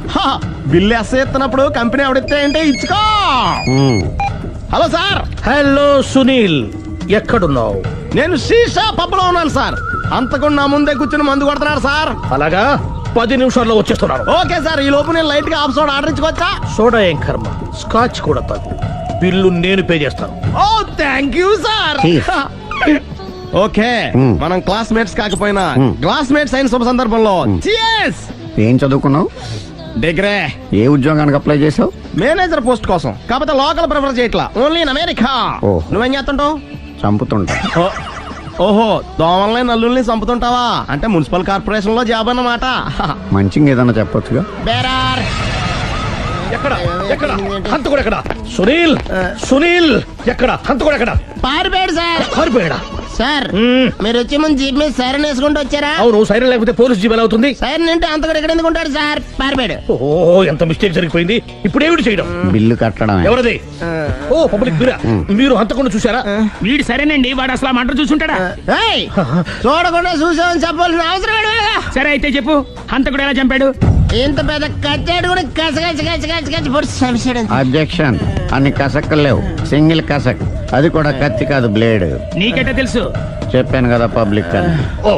బిల్లు ఎస్ ఎత్తినప్పుడు కంపెనీ ఎవడితే అంటే ఇచ్చుకో. Hello sir. హలో సునీల్, ఎక్కడున్నావు? నేను శీషా పబ్లో ఉన్నాను సార్. అంతకుండా నా ముందే కూర్చుని మందు కొడుతున్నాడు సార్. అలాగా 10 నిమిషాల్లో వచ్చేస్తున్నాను. ఓకే సార్, ఈ లోపు నేను లైట్ గా ఆఫ్ సోడా ఆర్డర్ ఇచ్చుకోవచ్చా? సోడా ఏం కర్మ, స్కాచ్ కూడా తాగు. బిల్లు నేను పే చేస్తాను. ఓ థ్యాంక్ యూ సార్. ఓకే, మనం క్లాస్మేట్స్ కాకపోయినా క్లాస్మేట్స్ అయిన శుభ సందర్భంలో cheers. ఏం చదువుకున్నావు? డిగ్రీ. ఏ ఉద్యోగానికి అప్లై చేసావు? మేనేజర్ పోస్ట్ కోసం, కాకపోతే లోకల్ ప్రిఫర్ చేయట్లా, ఓన్లీ ఇన్ అమెరికా. నువ్వేం చేస్తుంటావు? చంపుతుంటా. ఓహో, దోమల్ని నల్లుల్ని చంపుతుంటావా? అంటే మున్సిపల్ కార్పొరేషన్ లో జాబ్ అన్నమాట. మంచిగా ఏదన్నా చెప్పొచ్చుగా. బేరార్. ఎక్కడ ఎక్కడ హంతకుడు ఎక్కడ? సునీల్, సునీల్ ఎక్కడ? హంతకుడు ఎక్కడ? పారిపోయాడు సార్. పారిపోయాడా? సార్ మీరు వచ్చే ముందు జీప్ మీద సైరన్ వేసుకుంటూ వచ్చారా? అవును, సైరన్ లేకపోతే పోలీస్ జీప్ ఎలా అవుతుంది? సైరన్ అంటే అంతకుడు ఎక్కడ ఎందుకు ఉంటాడు సార్? పారిపోయాడు. ఓ ఎంత మిస్టేక్ జరిగిపోయింది. ఇప్పుడు ఏమిటి చేయడం? బిల్లు కట్టడం. ఎవరది? ఓ పబ్లిక్ బిరా. మీరు హంతకుండా చూసారా? వీడు సరేనండి, వాడు అసలు మంట చూసుంటాడా? చూడకుండా చూసామని చెప్పాల్సిన అవసరం లేదు. సరే అయితే చెప్పు, హంతకుడు ఎలా చంపాడు? ఇంత పెద్ద కచ్చాడు కూడా కసగచ్చి అబ్జెక్షన్. అన్ని కసక్కలు లేవు, సింగిల్ కసక్, అది కూడా కత్తి కాదు, బ్లేడ్. నీకెట్టా తెలుసు? చెప్పాను కదా పబ్లిక్ అని. Oh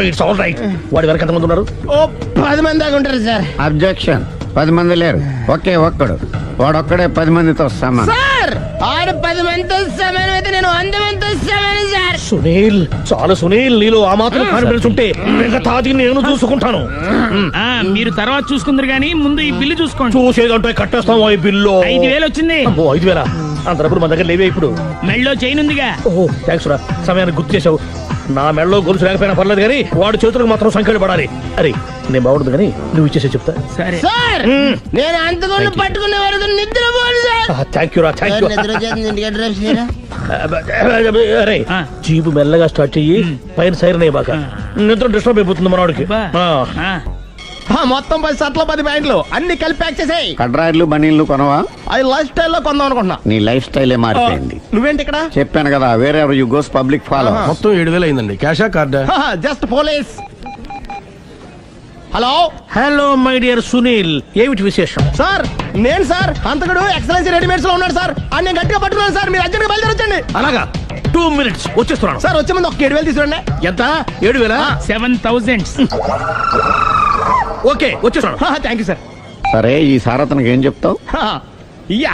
it's all right. వాడి వరకు ఎంతమంది ఉన్నారు? ఓ 10 మంది దాకా ఉంటారు సార్. అబ్జెక్షన్. 10 మంది లేరు, ఒకే ఒక్కడు. వాడొక్కడే 10 మందితో సమానం. సార్ ఆడు 10 మందితో సమానం అయితే నేను 100 మందితో సమానం సార్. సునీల్, చాలా సునీల్, నీలో ఆ మాత్రం కాన్ఫిడెన్స్ ఉంటే మిగతాది నేను చూసుకుంటాను. మీరు తర్వాత చూసుకుందరు గానీ ముందు ఈ బిల్లు చూసుకోండి. చూసేదంటే కట్టేస్తాం. ఈ బిల్లు 5,000 వచ్చింది. 5,000? అంత డబ్బులు మన దగ్గర లేవే ఇప్పుడు. మెళ్ళో చైన్ ఉందిగా. ఓహో థ్యాంక్స్ రా, సమయానికి గుర్తు చేసావు. నా మెడలో గొలుసు లేకపోయినా పర్లేదు కానీ వాడి చేతులకు మాత్రం సంఖ్యలు పడాలి. అరే నేను బాగుండదు కానీ నువ్వు ఇచ్చేసే చెప్తా. సరే సార్, నేను అంతకుండా పట్టుకునే వరకు నిద్రపోను సార్. థ్యాంక్ యూ రా, థ్యాంక్ యూ. అరే జీబు మెల్లగా స్టార్ట్ చెయ్యి, పైన సైరన్ అయ్యి బాగా నిద్ర డిస్టర్బ్ అయిపోతుంది మనవాడికి. మొత్తం 10 షర్ట్లు 10 ప్యాంట్లు అన్ని కలిపి ప్యాక్ చేసేయ్. కడ్రాయిలు బనీళ్లు కొనవా? అది లైఫ్ స్టైల్లో కొందాం అనుకుంటున్నా. నీ లైఫ్ స్టైలే మారిపోయింది. నువ్వేంటి ఇక్కడ? చెప్పాను కదా, వేరే ఎవరు యు గోస్ పబ్లిక్ ఫాలో. మొత్తం 7,000 అయిందండి. క్యాషా కార్డా? Just police. Hello hello my dear Sunil, ఏమిటి విశేషం? సార్ నేను సార్ అంతకుడు ఎక్సలెన్సీ రెడీమేడ్స్ లో ఉన్నాడు సార్. అని నేను గట్టిగా పట్టుకున్నాను సార్. మీరు అర్జెంట్గా బయలుదేరొచ్చండి. అలాగా, 2 minutes వచ్చేస్తున్నాను సార్. వచ్చే ముందు ఒక 7,000 తీసుకురండి. ఎంత? 7,000? 7,000. ఓకే వచ్చేస్తున్నాను. Thank you sir. సరే, ఈ సారతనకి ఏం చెప్తావు? ఇయ్యా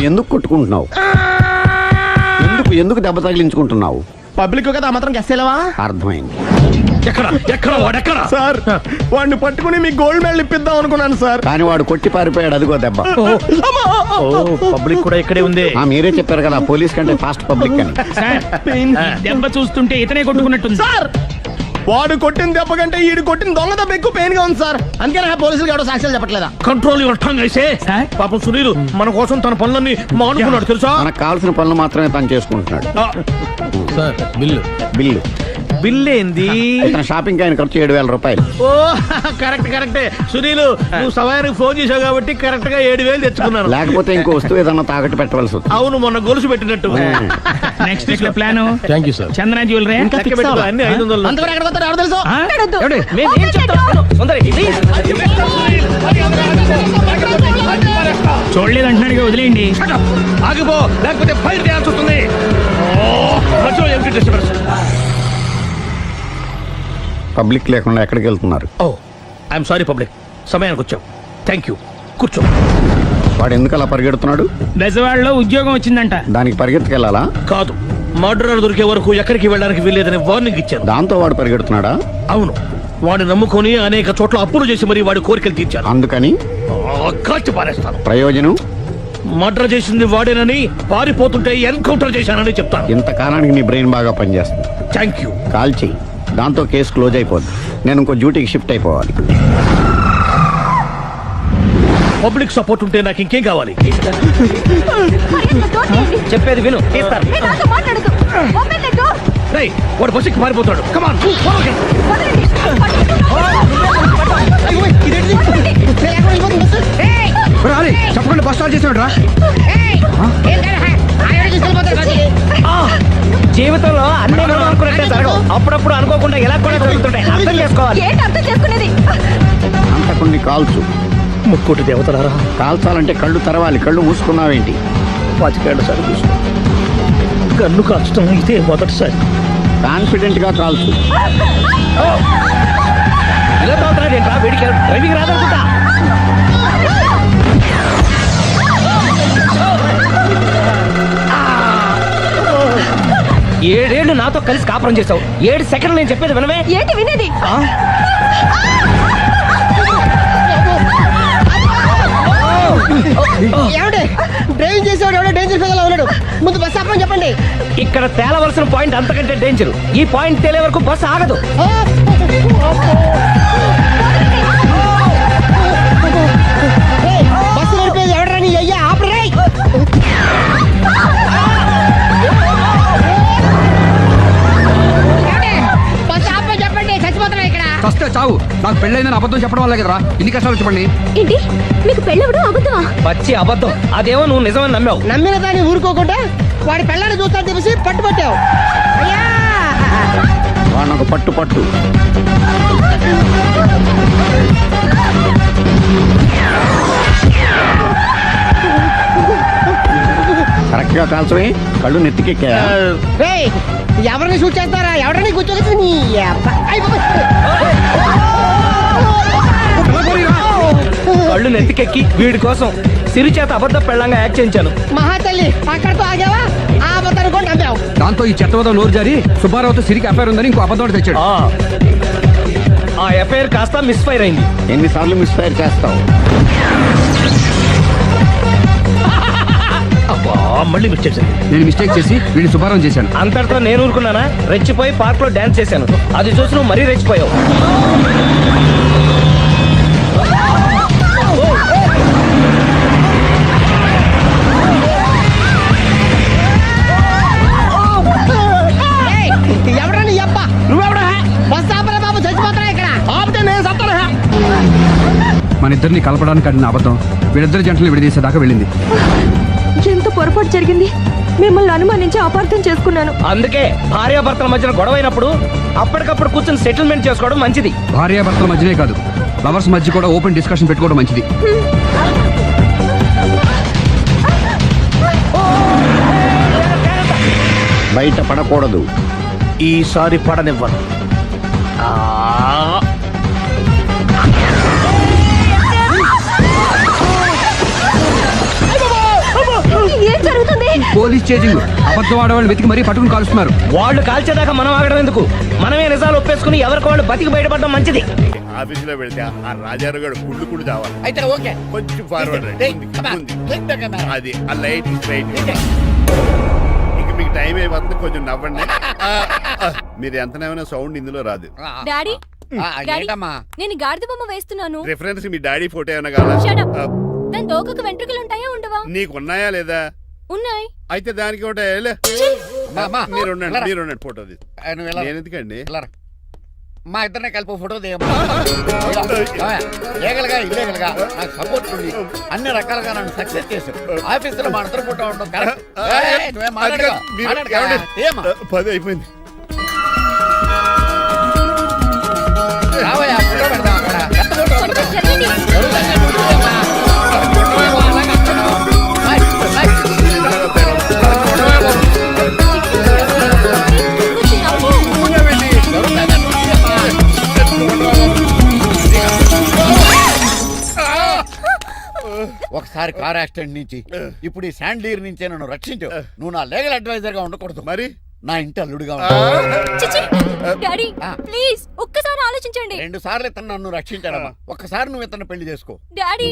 ఎందుకు కొట్టుకుంటున్నావు? ఎందుకు దెబ్బ తగిలించుకుంటున్నావు? పబ్లిక్ కదా మాత్రం గెస్సేలవా? అర్థమైంది. ఎక్కడ వాడెక్కడ? సార్ వాడిని పట్టుకుని మీ గోల్డ్ మెడల్ ఇప్పిద్దాం అనుకున్నాను సార్. కానీ వాడు కొట్టి పారిపోయాడు, అదిగో దెబ్బ. పబ్లిక్ కూడా ఇక్కడే ఉంది. మీరే చెప్పారు కదా పోలీస్ కంటే ఫాస్ట్ పబ్లిక్ అని. దెబ్బ చూస్తుంటే ఇతనే కొట్టుకున్నట్టుంది సార్. వాడు కొట్టిన దెబ్బ కంటే ఈడు కొట్టిన దొంగ దెబ్బ ఎక్కువ పెయిన్ గా ఉంది సార్. అందుకని పోలీసులు ఎవడో సాక్ష్యాలు చెప్పట్లేదా? కంట్రోల్ యువర్ టంగ్ అయితే. పాపం సునీల్ మన కోసం తన పనులన్నీ మానుకున్నాడు తెలుసా? మనకు కావాల్సిన పనులు మాత్రమే తను చేసుకుంటున్నాడు. సార్ బిల్లు బిల్ ఏంది? ఇతను షాపింగ్ ఆయన ఖర్చు 7,000 రూపాయలు. ఓ కరెక్టే సునీల్, నువ్వు సమయానికి ఫోన్ చేసావు కాబట్టి కరెక్ట్ గా 7,000 తెచ్చుకున్నాను. లేకపోతే ఇంకో వస్తువు ఏదన్నా తాకట్టు పెట్టవలసి వస్తుంది. అవును, మొన్న గొలుసు పెట్టినట్టు. నెక్స్ట్ వీక్ లో plan. Thank you sir. Chandra jewellery అన్ని 500. అంతవరకు ఎక్కడ పోతారు ఎవరు తెలుసు? చూడలేదు అంటున్నాడుగా, వదిలేయండి. ఆగిపో, లేకపోతే ఫైర్ చేయాల్సి వస్తుంది. పబ్లిక్ లేకుండా ఎక్కడికి వెళ్తున్నారు? ఓ ఐఎమ్ సారీ పబ్లిక్, సమయానికి వచ్చావు. థ్యాంక్ యూ, కూర్చో. వాడు ఎందుకు అలా పరిగెడుతున్నాడు? బెజవాడలో ఉద్యోగం వచ్చిందంట. దానికి పరిగెత్తుకెళ్ళాలా? కాదు, మర్డరర్ దొరికే వరకు ఎక్కడికి వెళ్ళడానికి వీల్లేదని వార్నింగ్ ఇచ్చాను. దాంతో వాడు పరిగెడుతున్నాడా? అవును, వాడిని నమ్ముకొని అనేక చోట్ల అప్పులు చేసి మరి వాడి కోరికలు తీర్చాను. అందుకని కాల్చి పారేస్తాను. ప్రయోజనం? మర్డర్ చేసింది వాడేనని, పారిపోతుంటే ఎన్కౌంటర్ చేశానని చెప్తాను. ఇంతకాలానికి నీ బ్రెయిన్ బాగా పనిచేస్తుంది. Thank you. కాల్ చెయ్యి, దాంతో కేసు క్లోజ్ అయిపోద్ది. నేను ఇంకో డ్యూటీకి షిఫ్ట్ అయిపోవాలి. పబ్లిక్ సపోర్ట్ ఉంటే నాకు ఇంకేం కావాలి? చెప్పేది విను. వాడు బస్సుకి మారిపోతాడు. కమాన్ చెప్పకుండా బస్ స్టార్ట్ చేసాడు రా. జీవితంలో అన్ని మనం అనుకున్నట్టే జరగవు. అప్పుడప్పుడు అనుకోకుండా ఎలా కూడా జరుగుతుంటాయి. అర్థం చేసుకోవాలి. అంతకుని కాల్చు. ముక్కోటి దేవతలారా, కాల్చాలంటే కళ్ళు తెరవాలి. కళ్ళు మూసుకున్నావేంటి? 25 ఏళ్ల సారి చూసుకో. గన్ను కాల్చడం ఇదే మొదటిసారి. కాన్ఫిడెంట్ గా కాల్చు. ఇలా తాగుతున్నాడేంట్రా? వీడికి డ్రైవింగ్ రాదనుకుంటా. ఏడేళ్లు నాతో కలిసి కాపురం చేసావు, 7 సెకండ్లు నేను చెప్పేది వినవే. ఏంటి వినేది? డ్రైవింగ్ చేసేవాడు ఎవడో డేంజర్ ఫీల్ ఉన్నాడు. ముందు బస్ ఆపమని చెప్పండి. ఇక్కడ తేలవలసిన పాయింట్ అంతకంటే డేంజర్. ఈ పాయింట్ తేలే వరకు బస్సు ఆగదు. బస్సు నడిపేది ఎవడరా? నీ అయ్యా ఆపరే. బస్ ఆపమని చెప్పండి, చచ్చిపోతున్నా ఇక్కడ. వస్తే చావు. నాకు పెళ్ళైందని అబద్ధం చెప్పడం వల్ల కదరా ఇన్ని కష్టాలు చెప్పండి. ఏంటి మీకు పెళ్ళవడం అబద్ధమా? పచ్చి అబద్ధం. అదేమో నువ్వు నిజమని నమ్మావు. నమ్మిన దాన్ని ఊరుకోకుండా వాడి పెళ్ళాన్ని చూస్తాను తెలిసి పట్టుబట్టావు. అయ్యా వాడినొక పట్టు పట్టు. కరెక్ట్ గా కాల్చవే. కళ్ళు నెత్తికెక్కా. ఎవరిని షూట్ చేస్తారా? ఎవరిని కూర్చోగచ్చు. నీ కళ్ళు నెత్తికెక్కి వీడి కోసం సిరి చేత అబద్ధ పెళ్ళంగా యాక్ట్ చేయించాను. మహాతల్లి అక్కడితో ఆగావా? ఆ అబద్ధాన్ని కూడా నమ్మావు. దాంతో ఈ చెత్తవదో నోరు జారి సుబ్బారావుతో సిరికి అఫైర్ ఉందని ఇంకో అబద్ధం తెచ్చాడు. ఆ ఎఫ్ఐఆర్ కాస్త మిస్ఫైర్ అయింది. ఎన్నిసార్లు మిస్ఫైర్ చేస్తావు? మళ్ళీ మిస్టేక్ చేశాను. నేను మిస్టేక్ చేసి వీడిని సుబ్బారావు చేశాను. అంతటితో నేను ఊరుకున్నానా? రెచ్చిపోయి పార్క్ లో డాన్స్ చేశాను. అది చూసి నువ్వు మరీ రెచ్చిపోయావు. ఎవడా నీ అబ్బా? నువ్వెవడా? బస్ ఆపలే బాబు, చచ్చిపోతున్నా ఇక్కడ. ఆపితే నేను సత్తాను. మన ఇద్దరిని కలపడానికి ఆడిన అబద్ధం వీళ్ళిద్దరి జంటలు విడదీసేదాకా వెళ్ళింది. ఎంత పొరపాటు జరిగింది. మిమ్మల్ని అనుమానించి అపార్థం చేసుకున్నాను. అందుకే భార్యాభర్తల మధ్యన గొడవైనప్పుడు అప్పటికప్పుడు కూర్చొని సెటిల్మెంట్ చేసుకోవడం మంచిది. భార్యాభర్తల మధ్యనే కాదు, లవర్స్ మధ్య కూడా ఓపెన్ డిస్కషన్ పెట్టుకోవడం మంచిది. బయట పడకూడదు. ఈసారి పడనివ్వను. ఏం జరుగుతుంది? Police chasing. అబద్ధం ఆడవాళ్ళు వెతికి మరీ పట్టుకుని కాలుస్తున్నారు. వాళ్ళు కాల్చేదాకా మనం ఆగడం ఎందుకు? మనమే నిజాలు ఒప్పేసుకుని ఎవరికి వాళ్ళు బతికి బయటపడడం మంచిది. ఆఫీసులో వెళ్తే ఆ రాజారావు గారు కుళ్ళు చావాలి. అయితే ఓకే, కొంచెం ఫార్వర్డ్ అది ఆ లైట్ రైట్. ఇక మీకు టైం అయిపోతుంది, కొంచెం నవ్వండి. మీరు ఎంతనేమైనా సౌండ్ ఇందులో రాదు. డాడీ ఏంటమ్మా? నేను గాడిద బొమ్మ వేస్తున్నాను. రిఫరెన్స్ మీ డాడీ ఫోటో ఏమైనా కావాలా? దాని దోకకు వెంట్రుకలు ఉంటాయా ఉండవా? నీకు ఉన్నాయా లేదా? ఉన్నాయి. అయితే దానికి ఒకటే మీరు ఉండండి ఫోటో నేను ఎందుకండి. మా ఇద్దరిని కలిపి ఫోటో లీగల్గా ఇల్లీగల్గా నాకు సపోర్ట్ ఉంది. అన్ని రకాలుగా నన్ను సక్సెస్ చేశారు. ఆఫీసులో మా ఇద్దరు ఫోటో ఉండడం కరెక్ట్. 10 అయిపోయింది. రావయ్యా, ఫోటో పెడదాం అక్కడ. ఒకసారి కార్ యాక్సిడెంట్ నుంచి, ఇప్పుడు ఈ శాండీర్ నుంచే నన్ను రక్షించు. నువ్వు నా లీగల్ అడ్వైజర్ గా ఉండకూడదు, మరి నా ఇంటి అల్లుడుగా డాడీ ప్లీజ్ ఒక్కసారి ఆలోచించండి. 2 సార్లు ఇతను నన్ను రక్షించాడమ్మా. ఒక్కసారి నువ్వు ఇతను పెళ్లి చేసుకో. డాడీ